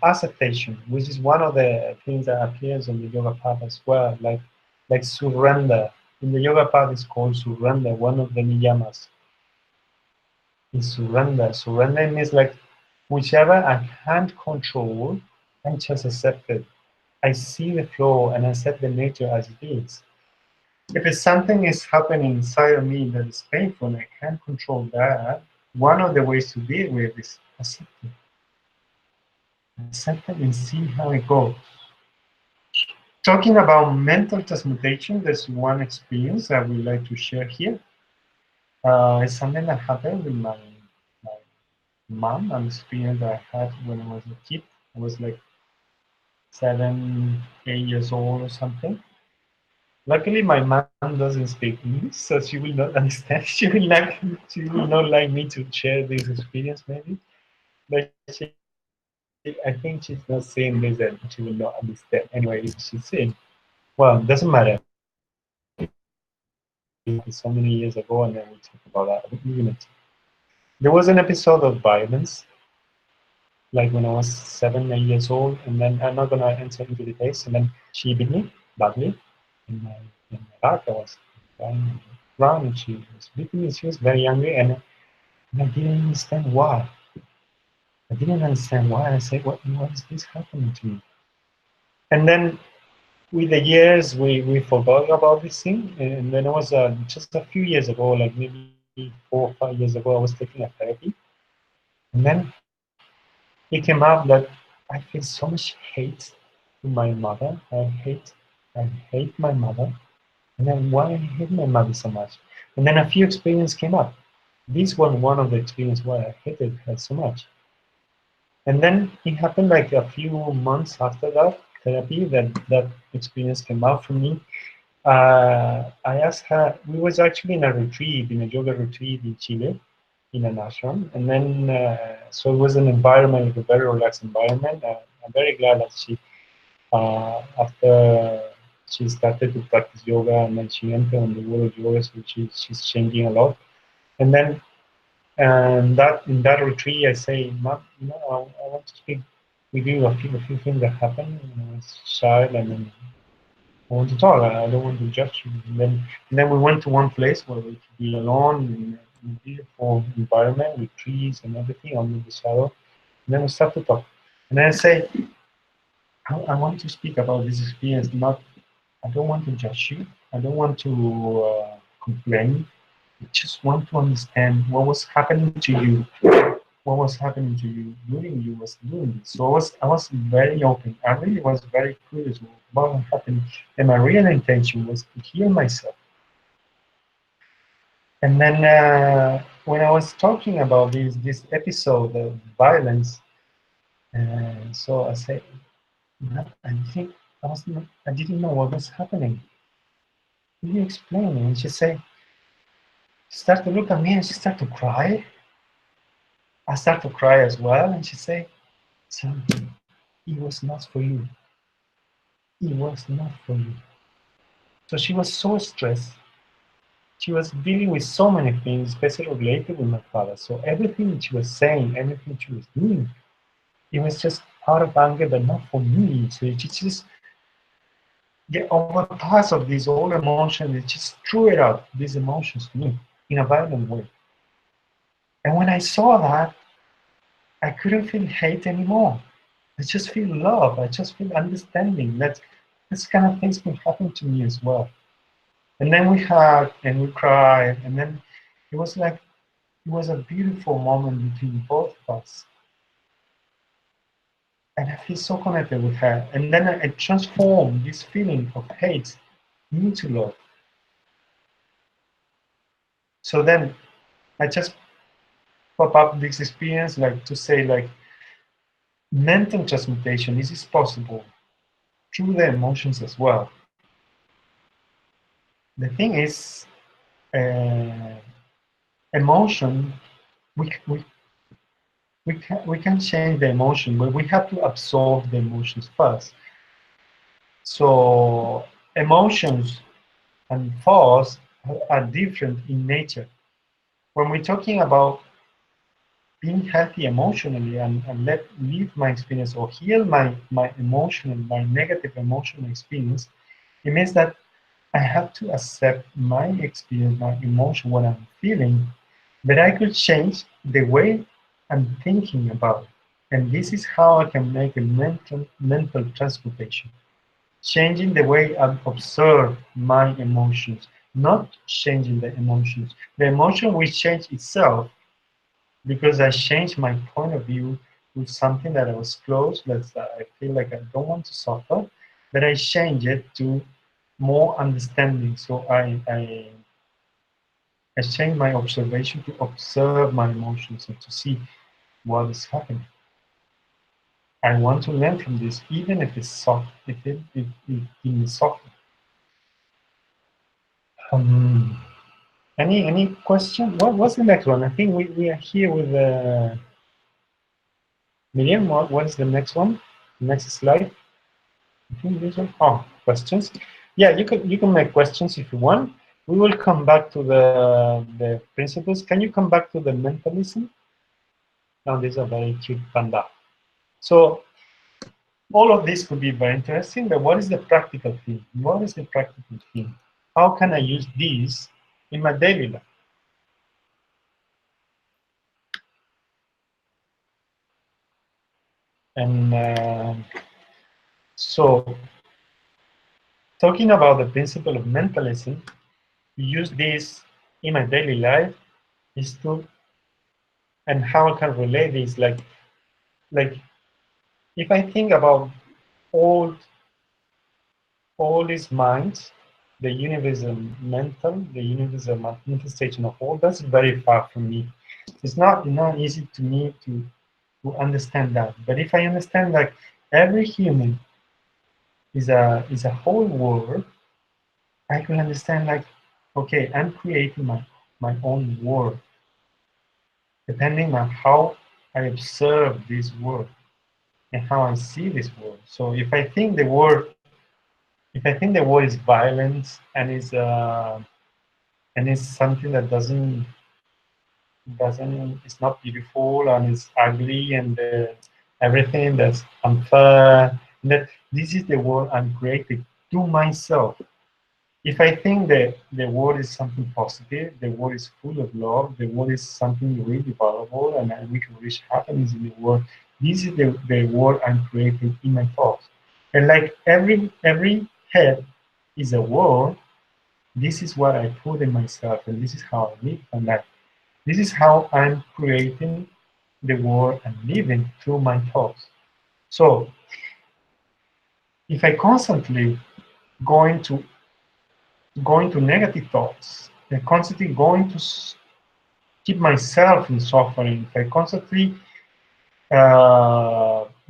acceptation, which is one of the things that appears on the yoga path as well, like surrender. In the yoga path, it's called surrender. One of the niyamas is surrender. Surrender means like whichever I can't control, I just accept it. I see the flow and accept the nature as it is. If it's something is happening inside of me that is painful and I can't control that, one of the ways to deal with is accept it. Accept it and see how it goes. Talking about mental transmutation, there's one experience that we like to share here. It's something that happened with my mom, an experience that I had when I was a kid. I was like 7, 8 years old or something. Luckily, my mom doesn't speak English, so she will not understand. She will not like me to share this experience, maybe. But I think she's not seeing this, and she will not understand. Anyway, if she's seeing, well, it doesn't matter. Maybe we can talk about it. So many years ago, and then we talk about that. There was an episode of violence, like when I was 7, 8 years old, and then I'm not gonna enter into details. And then she beat me badly in my back. I was lying around, and she was beating me. She was very angry, and I didn't understand why. I didn't understand why. I said, what is this happening to me? And then with the years, we forgot about this thing. And then it was just a few years ago, like maybe 4 or 5 years ago, I was taking a therapy. And then it came up that I feel so much hate to my mother. I hate my mother. And then why I hate my mother so much? And then a few experiences came up. This one of the experiences why I hated her so much. And then it happened like a few months after that therapy that experience came out for me. I asked her, we was actually in a retreat, in a yoga retreat in Chile, in an ashram. And then, so it was an environment, like a very relaxed environment. I'm very glad that after she started to practice yoga and then she entered on the world of yoga, so she's changing a lot. And then, that in that retreat, I say, Mom, I want to speak with you a few things that happened when I was a child, and then I want to talk. I don't want to judge you. And then we went to one place where we could be alone in a beautiful environment with trees and everything under the shadow. And then we start to talk. And then I say, I want to speak about this experience. Not, I don't want to judge you. I don't want to complain. I just want to understand what was happening to you. What was happening to you during you was doing this. So I was very open. I really was very curious what was happening. And my real intention was to heal myself. And then when I was talking about this episode of violence, so I said, "No, I think I didn't know what was happening. Can you explain?" And she said, she started to look at me and she started to cry. I started to cry as well. And she said, "Son, it was not for you. It was not for you." So she was so stressed. She was dealing with so many things, especially related with my father. So everything she was saying, everything she was doing, it was just out of anger, but not for me. So she just get overpassed of these old emotions. It just threw it out, these emotions to me in a violent way. And when I saw that, I couldn't feel hate anymore. I just feel love. I just feel understanding. That this kind of things can happen to me as well. And then we hugged and we cried, and then it was like it was a beautiful moment between both of us. And I feel so connected with her. And then I transformed this feeling of hate into love. So then I just pop up this experience like to say like mental transmutation, this is possible through the emotions as well. The thing is, uh, emotion, we, we, we can change the emotion, but we have to absorb the emotions first. So emotions and thoughts are different in nature. When we're talking about being healthy emotionally and let leave my experience or heal my emotional, my negative emotional experience, it means that I have to accept my experience, my emotion, what I'm feeling, but I could change the way I'm thinking about it. And this is how I can make a mental transmutation. Changing the way I observe my emotions, not changing the emotions. The emotion will change itself because I changed my point of view with something that I was close, that I feel like I don't want to suffer, but I change it to more understanding. So I change my observation to observe my emotions and to see what is happening. I want to learn from this, even if it's soft, if it is soft. Um, any question? What's the next one? I think we are here with Miriam. What is the next one? Next slide. I think this one. Oh, questions. Yeah, you can make questions if you want. We will come back to the principles. Can you come back to the mentalism? Now this is a very cute panda. So all of this could be very interesting, but what is the practical thing? What is the practical thing? How can I use this in my daily life? And so talking about the principle of mentalism, to use this in my daily life is to, and how I can relate this, like if I think about all all these minds, the universal mental, the universal manifestation of all, that's very far from me. It's not easy to me to understand that. But if I understand that every human is a whole world, I could understand like, okay, I'm creating my own world, depending on how I observe this world and how I see this world. So if I think the world is violence and is something that doesn't it's not beautiful and it's ugly and everything that's unfair, that this is the world I'm creating to myself. If I think that the world is something positive, the world is full of love, the world is something really valuable, and we can reach happiness in the world, this is the world I'm creating in my thoughts. And like every head is a world, this is what I put in myself, and this is how I live my life. This is how I'm creating the world and living through my thoughts. So if I constantly going to going to negative thoughts, and constantly going to keep myself in suffering, if I constantly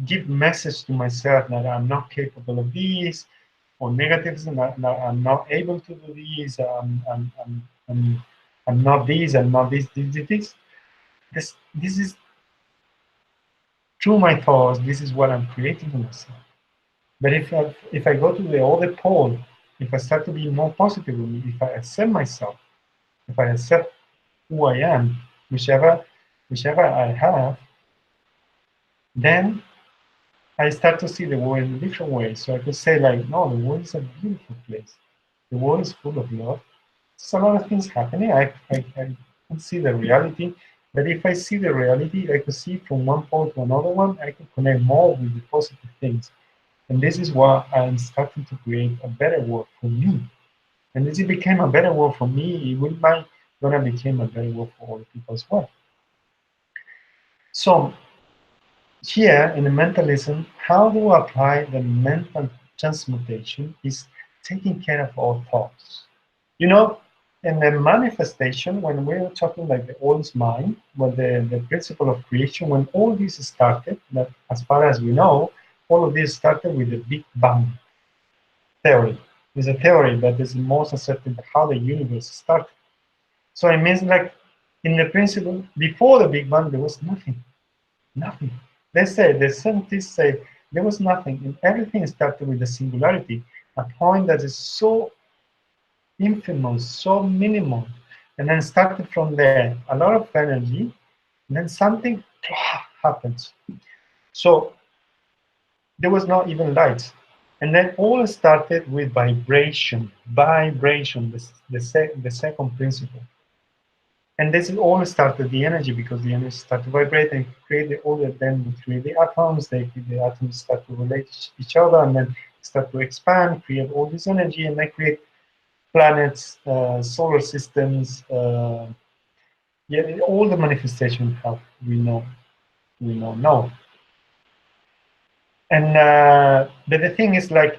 give message to myself that I'm not capable of this, or negatives, and that I'm not able to do this, I'm not this, I'm not this is through my thoughts, this is what I'm creating for myself. But if I go to the other pole, if I start to be more positive with me, if I accept myself, if I accept who I am, whichever whichever I have, then I start to see the world in a different way. So I could say like, no, the world is a beautiful place. The world is full of love. There's a lot of things happening. I can see the reality. But if I see the reality, I could see from one pole to another one, I can connect more with the positive things. And this is why I'm starting to create a better world for me. And as it became a better world for me, it will might gonna become a better world for other people as well. So here in the mentalism, how to apply the mental transmutation is taking care of our thoughts. You know, in the manifestation, when we were talking like the old mind, when the principle of creation, when all this started, that as far as we know, all of this started with the Big Bang theory. It's a theory, but it's most accepted how the universe started. So it means like in the principle, before the Big Bang, there was nothing. Nothing. They say, the scientists say there was nothing, and everything started with the singularity, a point that is so infamous, so minimal, and then started from there, a lot of energy, and then something happens. So there was not even light. And then all started with vibration, vibration, the second principle. And this is all started the energy because the energy started to vibrate and create the order. Then we create the atoms. The atoms start to relate to each other and then start to expand, create all this energy, and then create planets, solar systems. Yeah, all the manifestations have we know now. And but the thing is like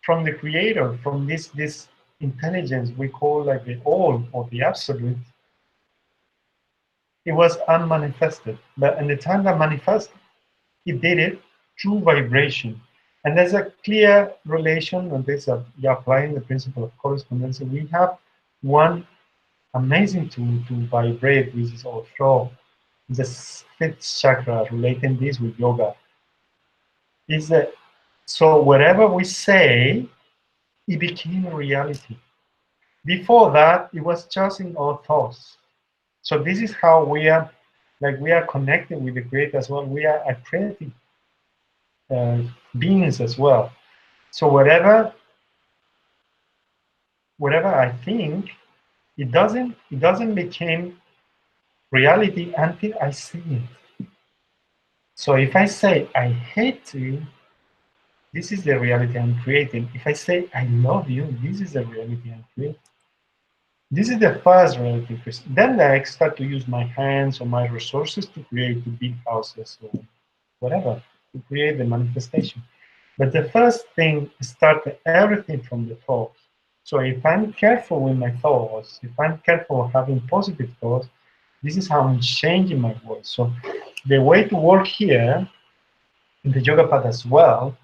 from the creator, from this intelligence we call like the all or the absolute, it was unmanifested. But in the time that manifested, it did it through vibration. And there's a clear relation, and this you're applying the principle of correspondence. We have one amazing tool to vibrate, which is our flow. The fifth chakra, relating this with yoga, is that so whatever we say, it became a reality. Before that, it was just in our thoughts. So this is how we are connected with the creator as well. We are a creative uh, beings as well. So whatever I think, it doesn't become reality until I see it. So if I say I hate you, this is the reality I'm creating. If I say I love you, this is the reality I'm creating. This is the first reality first. Then I start to use my hands or my resources to create the big houses or whatever, to create the manifestation. But the first thing started everything from the thoughts. So if I'm careful with my thoughts, if I'm careful of having positive thoughts, this is how I'm changing my world. So the way to work here in the yoga path as well,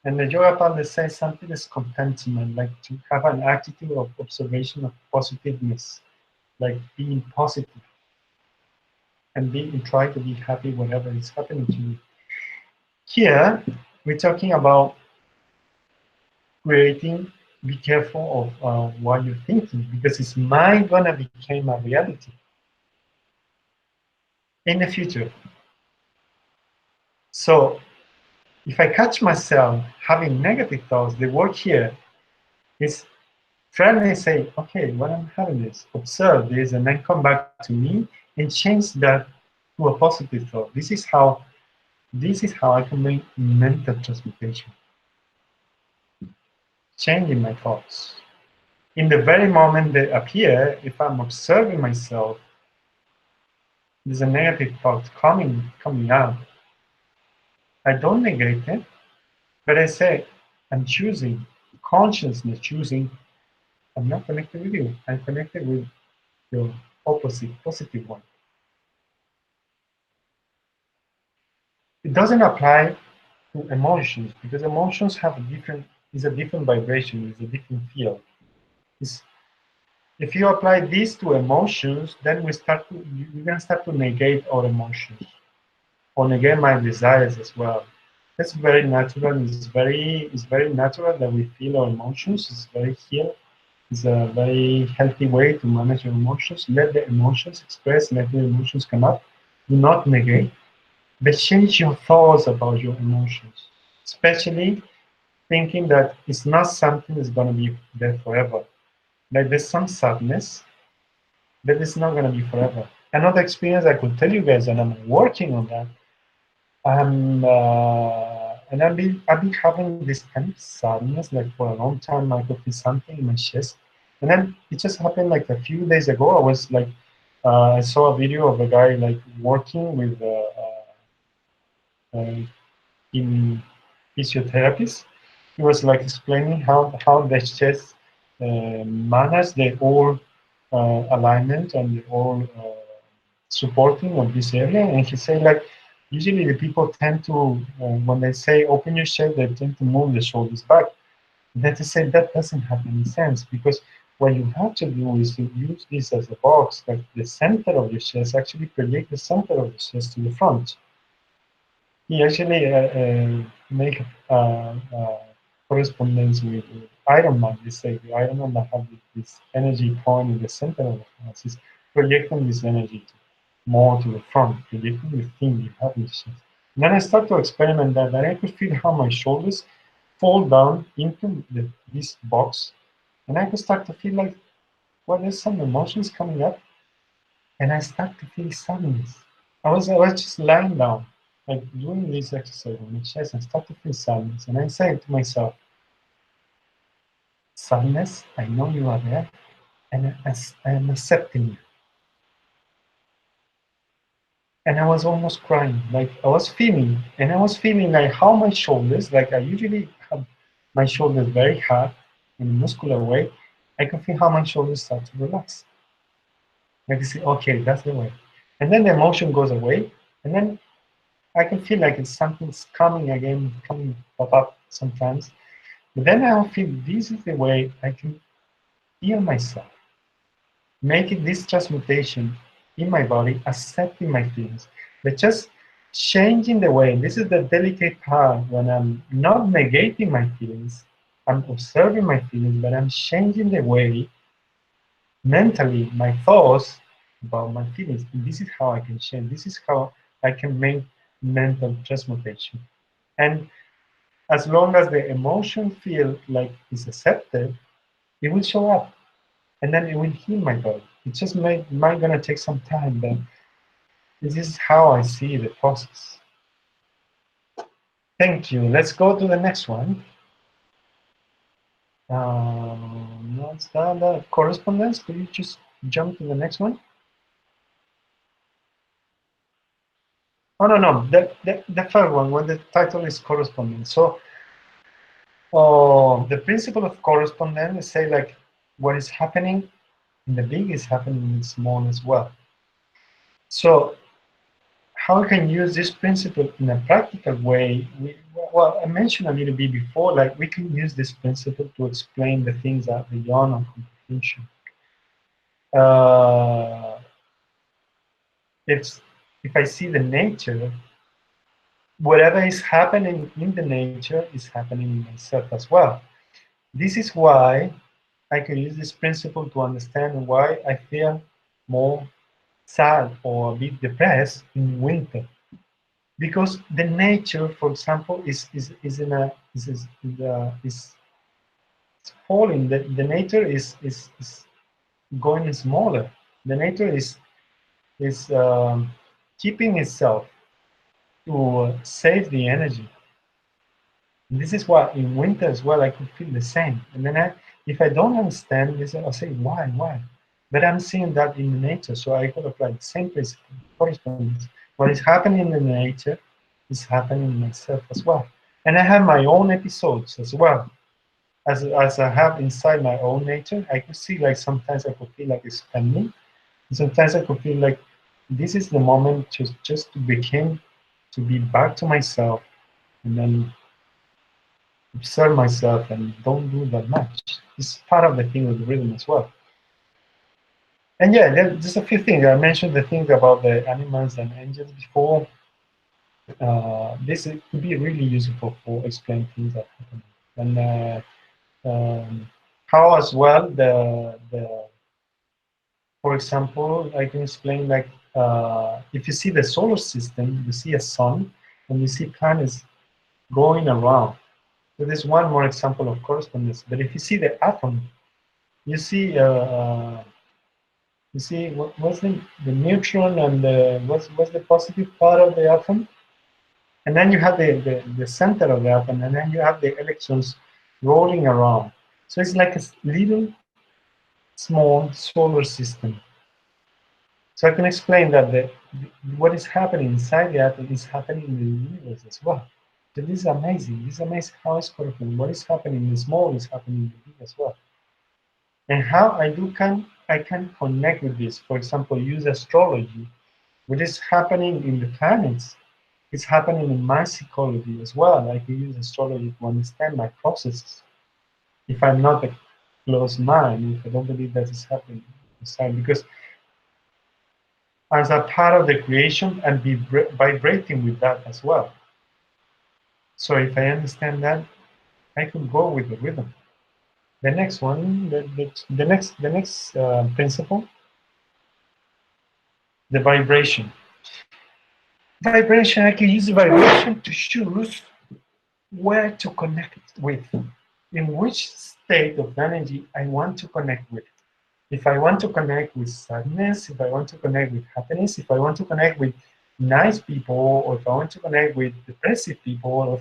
And the yoga pundit says something is contentment, like to have an attitude of observation of positiveness, like being positive and try to be happy whatever is happening to you. Here, we're talking about creating, be careful of what you're thinking, because it's might gonna become a reality in the future. So if I catch myself having negative thoughts, the work here is friendly say, okay, when I'm having this, observe this, and then come back to me and change that to a positive thought. This is how I can make mental transmutation, changing my thoughts. In the very moment they appear, if I'm observing myself, there's a negative thought coming out. I don't negate it, but I say, I'm choosing, consciousness choosing, I'm not connected with you. I'm connected with your opposite, positive one. It doesn't apply to emotions because emotions have a different vibration, is a different field. It's, if you apply this to emotions, then we're gonna start to negate our emotions or negate my desires as well. That's very natural. It's very natural that we feel our emotions. It's very healed. It's a very healthy way to manage your emotions. Let the emotions express, let the emotions come up. Do not negate, but change your thoughts about your emotions, especially thinking that it's not something that's going to be there forever. Like there's some sadness, but it's not going to be forever. Another experience I could tell you guys, and I'm working on that. And I've been having this kind of sadness like for a long time. I could feel something in my chest, and then it just happened like a few days ago. I was like, I saw a video of a guy like working with in physiotherapist. He was like explaining how the chest manage the whole alignment and the whole supporting of this area. And he said like usually the people tend to when they say open your chest, they tend to move the shoulders back. That is said that doesn't have any sense because what you have to do is to use this as a box, like the center of your chest, actually project the center of the chest to the front. He actually make correspondence with Iron Man. They say the Iron Man that have this energy point in the center of the house is projecting this energy more to the front, projecting the thing you have in the chest. And then I start to experiment that, and I could feel how my shoulders fall down into this box, and I could start to feel like, well, there's some emotions coming up, and I start to feel sadness. I was just lying down, like doing this exercise on my chest, and start to feel sadness. And I say to myself, sadness, I know you are there, and I am accepting you. And I was almost crying, like I was feeling like how my shoulders, like I usually have my shoulders very hard in a muscular way, I can feel how my shoulders start to relax. Like I say, okay, that's the way. And then the emotion goes away, and then I can feel like it's something's coming again, coming pop up sometimes. But then I feel this is the way I can heal myself, making this transmutation in my body, accepting my feelings, but just changing the way. This is the delicate part when I'm not negating my feelings, I'm observing my feelings, but I'm changing the way mentally my thoughts about my feelings. And this is how I can change. This is how I can make mental transmutation. And as long as the emotion feel like it's accepted, it will show up and then it will heal my body. It just might gonna take some time, but this is how I see the process. Thank you. Let's go to the next one. What's that? Correspondence? Could you just jump to the next one? Oh, no. The third one, when the title is correspondence. So the principle of correspondence is say like what is happening in the big is happening in the small as well. So how we can use this principle in a practical way. Well, I mentioned a little bit before, like we can use this principle to explain the things that are beyond our comprehension. Uh, if if I see the nature, whatever is happening in the nature is happening in myself as well. This is why I can use this principle to understand why I feel more sad or a bit depressed in winter. Because the nature, for example, is in a is falling. The nature is going smaller. The nature is keeping itself to save the energy. And this is why in winter as well I could feel the same. And then if I don't understand this, I'll say why. But I'm seeing that in nature, so I could apply the same principle correspondence. What is happening in the nature is happening in myself as well. And I have my own episodes as well. As I have inside my own nature, I could see like sometimes I could feel like expanding. And sometimes I could feel like this is the moment just to begin to be back to myself and then observe myself and don't do that much. It's part of the thing with the rhythm as well. And yeah, there's a few things. I mentioned the thing about the animals and angels before. This could be really useful for explaining things that happen. And how as well for example, I can explain like if you see the solar system, you see a sun and you see planets going around. So there's one more example of correspondence. But if you see the atom, you see what's the neutron and what's the positive part of the atom, and then you have the center of the atom, and then you have the electrons rolling around. So it's like a little small solar system. So I can explain that what is happening inside the atom is happening in the universe as well. So this is amazing. This is amazing how it's corresponding. What is happening in the small is happening in the big as well. And how I can connect with this. For example, use astrology. What is happening in the planets is happening in my psychology as well. I can use astrology to understand my processes. If I'm not a closed mind, if I don't believe that is happening inside, because as a part of the creation and be vibrating with that as well. So if I understand that, I can go with the rhythm. The next one, the next principle, the vibration. Vibration, I can use vibration to choose where to connect with, in which state of energy I want to connect with. If I want to connect with sadness, if I want to connect with happiness, if I want to connect with nice people, or if I want to connect with depressive people,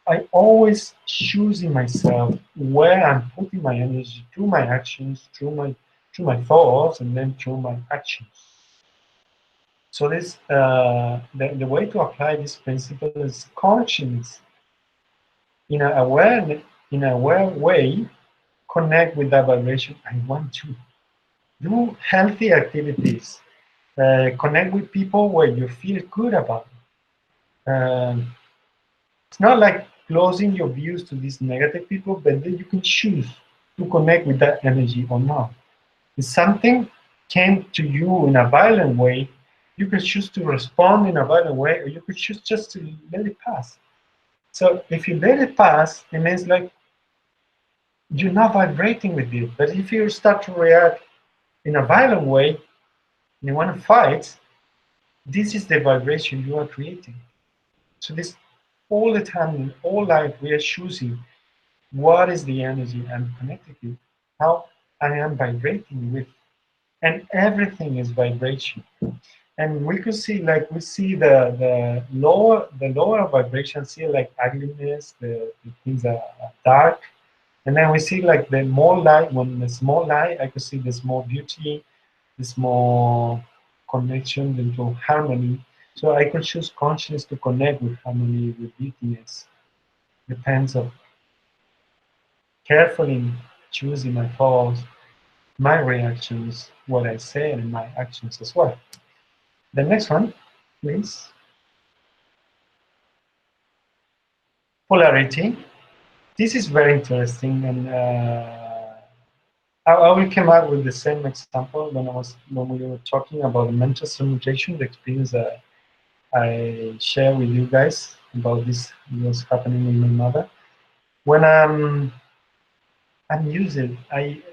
I always choose in myself where I'm putting my energy through my actions, through my thoughts, and then through my actions. So the way to apply this principle is conscience in an aware way, connect with that vibration. I want to do healthy activities, connect with people where you feel good about it. It's not like closing your views to these negative people, but then you can choose to connect with that energy or not. If something came to you in a violent way, you could choose to respond in a violent way, or you could choose just to let it pass. So if you let it pass, it means like you're not vibrating with it. But if you start to react in a violent way, and you want to fight, this is the vibration you are creating. So this all the time in all life we are choosing what is the energy I'm connected with, how I am vibrating with, and everything is vibration. And we could see like we see the lower vibrations here like ugliness, the things that are dark, and then we see like the more light. When there's more light, I could see there's more beauty, there's more connection into harmony. So I could choose consciousness to connect with harmony, with beautiness. Depends on carefully choosing my thoughts, my reactions, what I say, and my actions as well. The next one, please. Polarity. This is very interesting, and I will come up with the same example when we were talking about the mental transmutation, the experience that I share with you guys about this was happening with my mother. When I'm using,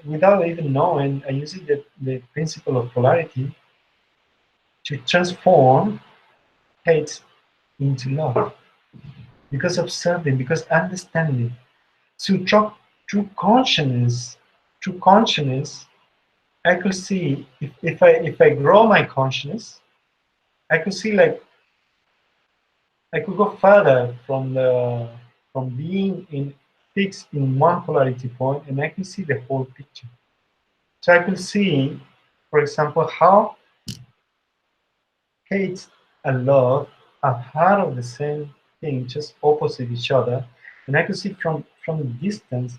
without even knowing, I use the principle of polarity to transform hate into love. Because observing, because understanding. So through consciousness, through consciousness, I could see if I grow my consciousness, I could see like I could go further from being in fixed in one polarity point, and I can see the whole picture. So I could see, for example, how hate and love are part of the same thing, just opposite each other, and I could see from the distance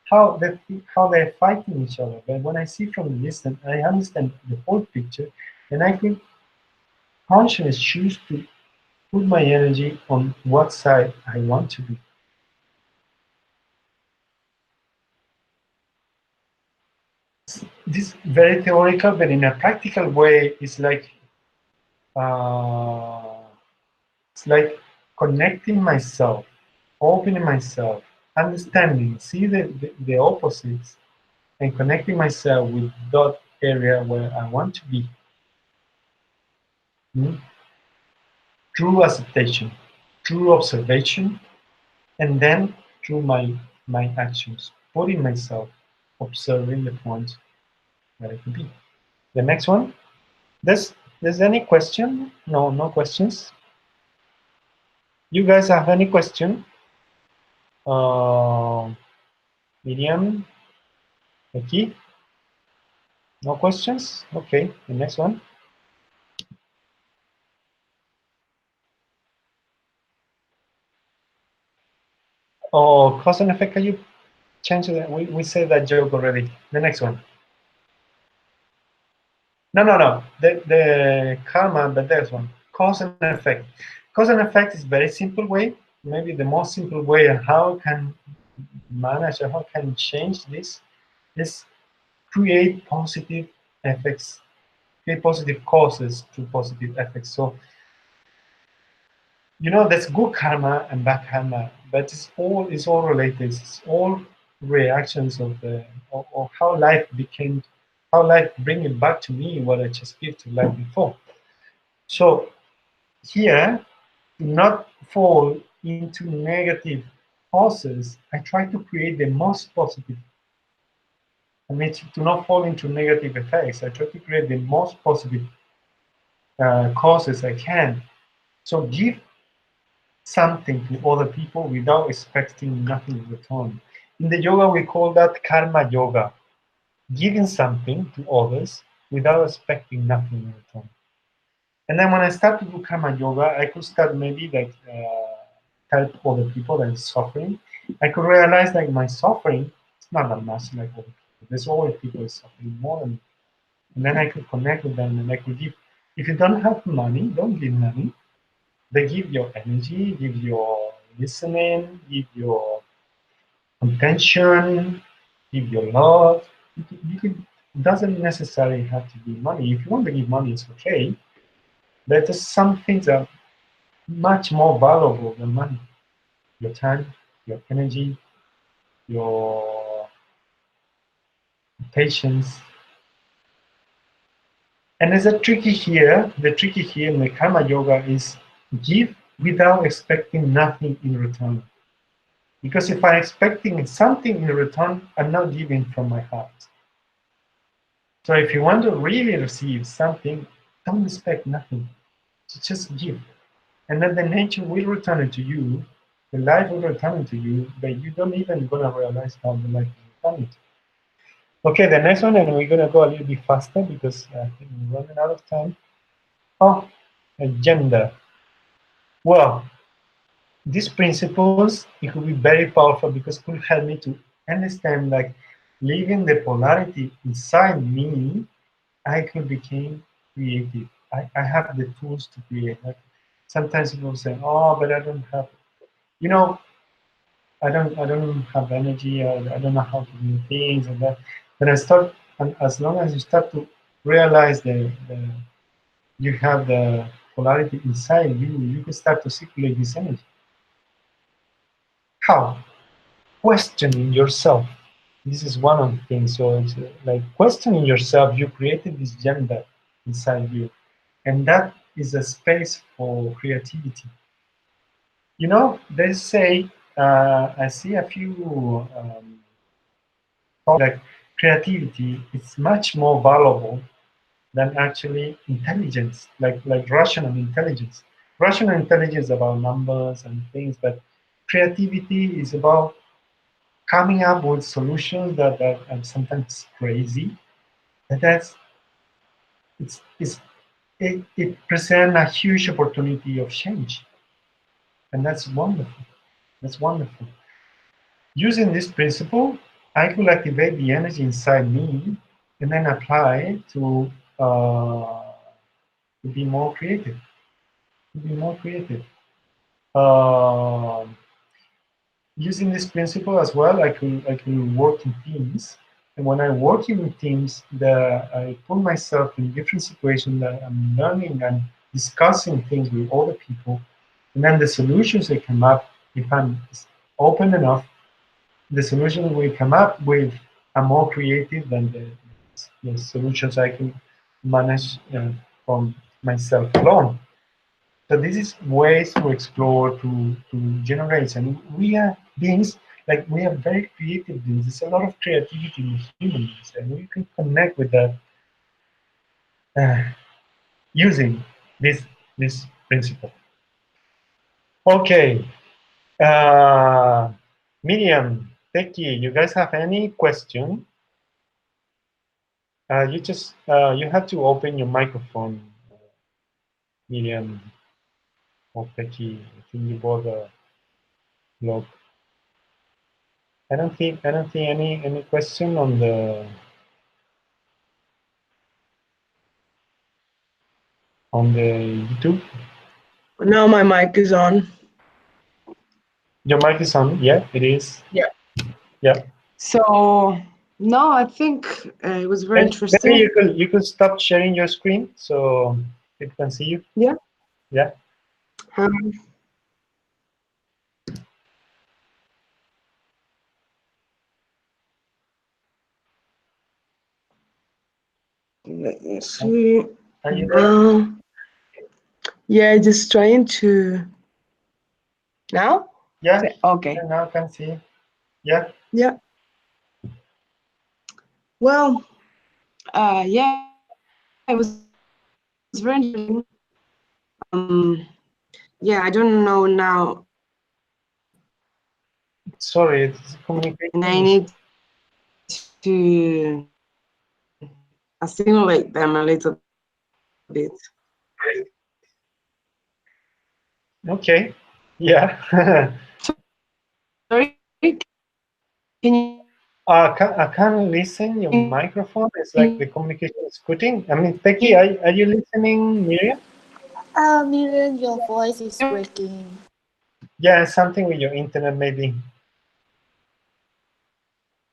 how they're fighting each other. But when I see from the distance, I understand the whole picture, and I can consciously choose to put my energy on what side I want to be. This is very theoretical, but in a practical way, uh, it's like connecting myself, opening myself, understanding, see the opposites, and connecting myself with that area where I want to be. Mm? Through acceptation, through observation, and then through my actions, putting myself, observing the point where I could be. The next one. There's any question? No, no questions. You guys have any question? Miriam, Becky? No questions? Okay, the next one. Oh, cause and effect, can you change that? We said that joke already. The next one. No. The karma, but there's one. Cause and effect. Cause and effect is very simple way, maybe the most simple way, and how can manage or how can change this is create positive effects, create positive causes to positive effects. So, you know, there's good karma and bad karma, but it's all related. It's all reactions of how life became, how life bring it back to me what I just gave to life before. So here, to not fall into negative causes, I try to create the most positive. I mean, to not fall into negative effects, I try to create the most positive causes I can. So give something to other people without expecting nothing in return. In the yoga, we call that karma yoga, giving something to others without expecting nothing in return. And then when I start to do karma yoga, I could start maybe like help other people that are suffering. I could realize like my suffering is not that much like other people. There's always people suffering more than me. And then I could connect with them and I could give. If you don't have money, don't give money. They give your energy, give your listening, give your attention, give your love. It doesn't necessarily have to be money. If you want to give money, it's okay. But there's some things that are much more valuable than money. Your time, your energy, your patience. And there's a tricky here. The tricky here in the karma yoga is give without expecting nothing in return. Because if I'm expecting something in return, I'm not giving from my heart. So if you want to really receive something, don't expect nothing. Just give. And then the nature will return it to you, the life will return it to you, but you don't even gonna realize how the life will return it. Okay, the next one, and we're gonna go a little bit faster because I think we're running out of time. Oh, agenda. Well, these principles, it could be very powerful because it could help me to understand like leaving the polarity inside me, I could become creative. I have the tools to create. Like sometimes people say, oh, but I don't have, you know, I don't have energy, or I don't know how to do things and that. But I start, and as long as you start to realize the you have the polarity inside you, you can start to circulate this energy. How? Questioning yourself. This is one of the things. So it's like questioning yourself. You created this gender inside you, and that is a space for creativity. You know, they say, I see a few like creativity is much more valuable than actually intelligence, like rational intelligence. Rational intelligence is about numbers and things, but creativity is about coming up with solutions that are sometimes crazy. And it presents a huge opportunity of change, and that's wonderful. That's wonderful. Using this principle, I could activate the energy inside me and then apply it to be more creative. To be more creative. Um Using this principle as well, I could work in teams. And when I work in teams, I put myself in different situations that I'm learning and discussing things with other people. And then the solutions that come up, if I'm open enough, the solutions we come up with are more creative than the solutions I can manage from myself alone. So this is ways to explore, to generate. And we are beings, like we are very creative beings. There's a lot of creativity in humans, and we can connect with that uh, using this principle. Okay, uh, Miriam, Becky, you guys have any question? You have to open your microphone, Miriam or Becky. I think you both log. I don't think any question on the YouTube. Now my mic is on. Your mic is on. Yeah, it is. Yeah. Yeah. So no, I think it was very Maybe interesting. you could stop sharing your screen so it can see you. Yeah. Yeah. Um, Let me see. Are you there? Yeah, just trying to now. Yeah. Okay. Yeah, now I can see. Yeah. Yeah. Well, yeah, it was very interesting. Yeah, I don't know now, Sorry, it's and I communication. need to assimilate them a little bit. Okay. Yeah. Sorry, can you? I can't listen. Your microphone is like the communication is cutting. I mean, Becky, are you listening, Miriam? Miriam, your voice is breaking. Yeah, something with your internet, maybe.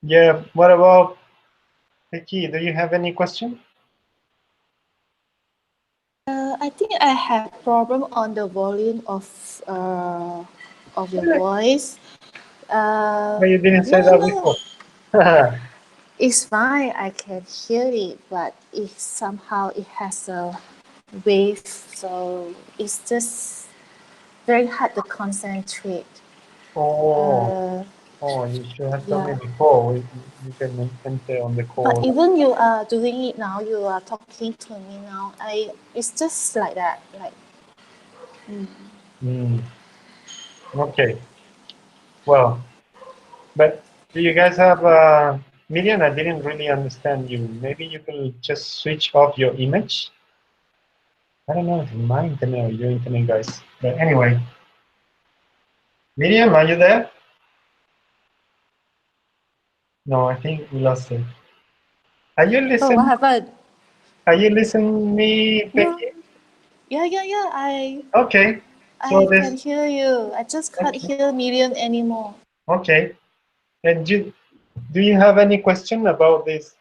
Yeah. What about Becky? Do you have any question? I think I have problem on the volume of your voice. No, you didn't say that No, before. it's fine. I can hear it, but it somehow it has a wave, so it's just very hard to concentrate. Oh, Uh, oh, you should have told me yeah. before. You can enter on the But call. even you are doing it now, you are talking to me now. It's just like that. Like, Mm, okay. Well, but do you guys have Miriam? I didn't really understand you. Maybe you could just switch off your image. I don't know if my internet or your internet, guys. But anyway, Miriam, are you there? No, I think we lost it. Are you oh, what listening? happened? Are you listening me, No, Becky? Yeah, Okay. So I this. can hear you. I just can't Okay. hear Million anymore. Okay. And do you have any question about this?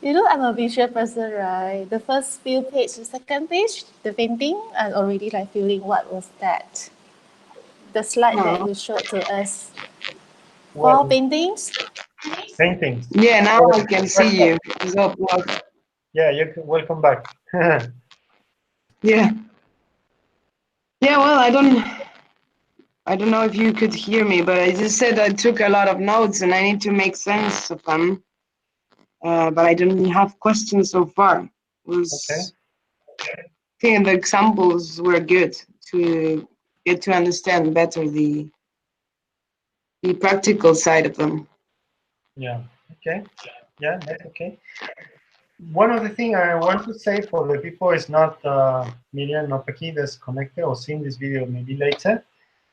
You know, I'm a visual person, right? The first few pages, the second page, the painting, I'm already like feeling what was that? The slide that No. you showed to us. What 4 paintings? paintings? Yeah, now Oh, I can see you. So, well, yeah, you can welcome back. yeah. Yeah, well, I don't know if you could hear me, but I just said I took a lot of notes and I need to make sense of them. But I don't have questions so far. Okay. I think the examples were good to get to understand better the practical side of them. Yeah. Okay. Yeah, that's okay. One of the things I want to say for the people is not Miriam Nopaki that's connected or seeing this video maybe later.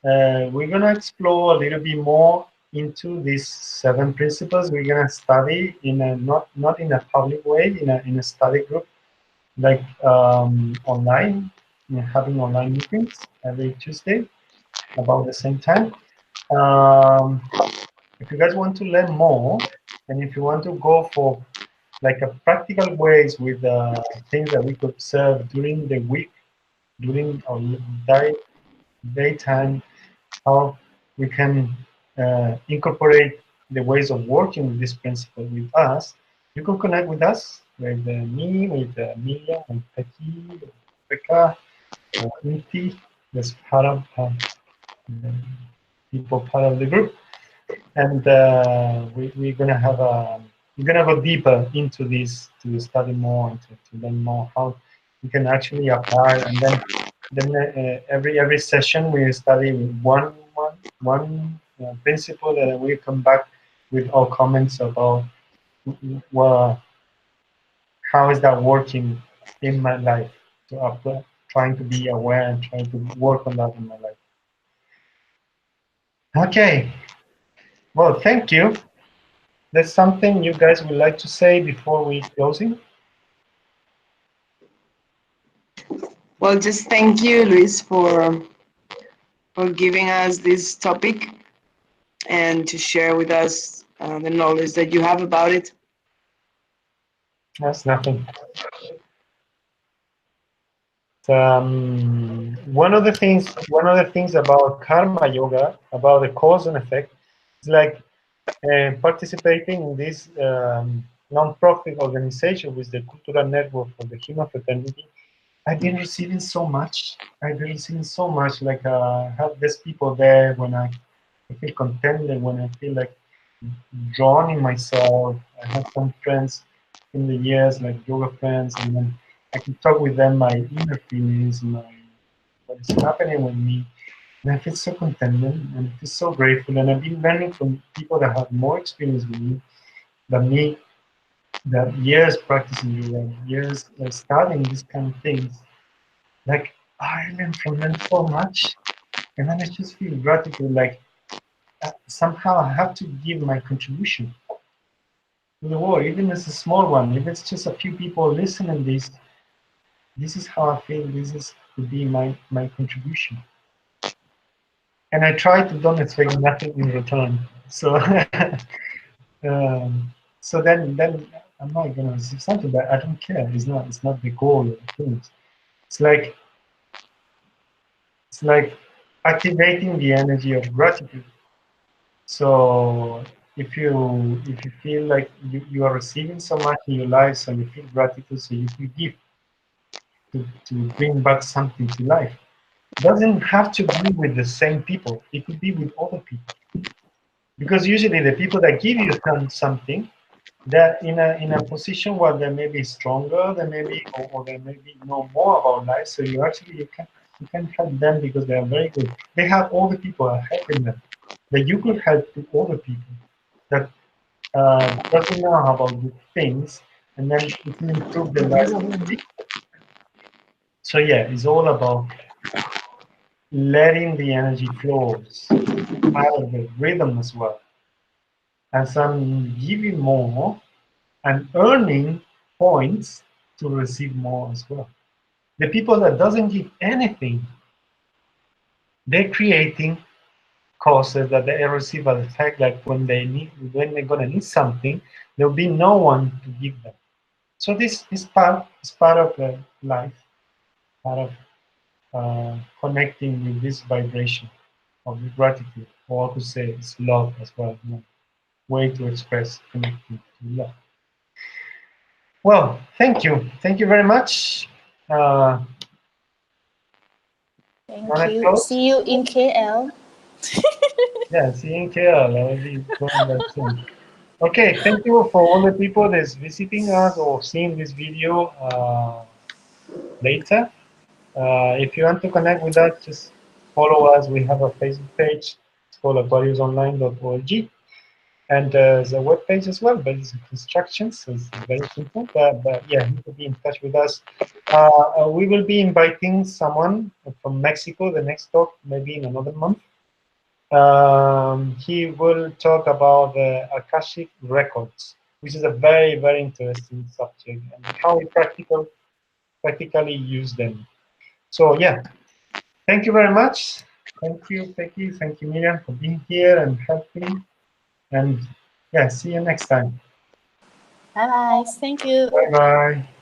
We're gonna explore a little bit more into these 7 principles. We're gonna study in a not in a public way, in a study group, like online, having online meetings every Tuesday about the same time. Um, if you guys want to learn more, and if you want to go for like a practical ways with things that we could observe during the week, during our daytime, how we can incorporate the ways of working with this principle with us. You can connect with us, with me, with Mia, with Taki, Becca, Inti, that's part of the people part of the group. And we're gonna have we're gonna go deeper into this to study more and to learn more how we can actually apply. And then every session we study one principle, and we come back with our comments about well, how is that working in my life to apply, trying to be aware and trying to work on that in my life. Okay, well, thank you. There's something you guys would like to say before we closing? Well, just thank you, Luis, for giving us this topic and to share with us the knowledge that you have about it. That's nothing. One of the things about karma yoga, about the cause and effect, is like participating in this non-profit organization with the cultural network for the human fraternity. I've been receiving so much. I've been receiving so much. Like have these people there when I feel contented, when I feel like drawn in myself. I have some friends in the years, like yoga friends, and then I can talk with them my inner feelings, what is happening with me, and I feel so contented and I feel so grateful. And I've been learning from people that have more experience with me than me, that years practicing yoga, years studying these kind of things. Like I learn from them so much, and then I just feel gratitude. Like somehow I have to give my contribution to the world, even as a small one. If it's just a few people listening this is how I feel. This is to be my contribution. And I try to don't expect nothing in return. So so then I'm not gonna receive something, but I don't care. It's not the goal of things. It's like it's like activating the energy of gratitude. So if you feel like you are receiving so much in your life, so you feel gratitude, so you feel give to bring back something to life. Doesn't have to be with the same people. It could be with other people. Because usually the people that give you something, they're in a position where they may be stronger, they may be or they maybe know more about life. So you can help them because they are very good. They have all the people are helping them. That you could help to other people that doesn't know about good things, and then it can improve their life. So yeah, it's all about letting the energy flows, part of the rhythm as well. As I'm giving more and earning points, to receive more as well. The people that doesn't give anything, they're creating causes that they receive an effect, like when they're gonna need something, there'll be no one to give them. So this is part of life, part of connecting with this vibration of gratitude, or I could say it's love as well. You know, way to express connecting to love. Well, thank you very much. Thank Wanna you. close? See you in KL. Yeah, see you in KL. I will be going there soon. Okay, thank you for all the people that's visiting us or seeing this video later. If you want to connect with us, just follow us. We have a Facebook page. It's called aquariusonline.org. And there's a web page as well, but it's instructions, so it's very simple. But yeah, you can be in touch with us. We will be inviting someone from Mexico, the next talk, maybe in another month. He will talk about the Akashic records, which is a very, very interesting subject, and how we practically use them. So yeah, thank you very much. Thank you, Becky. Thank you, Miriam, for being here and helping. And yeah, see you next time. Bye bye. Thank you. Bye bye.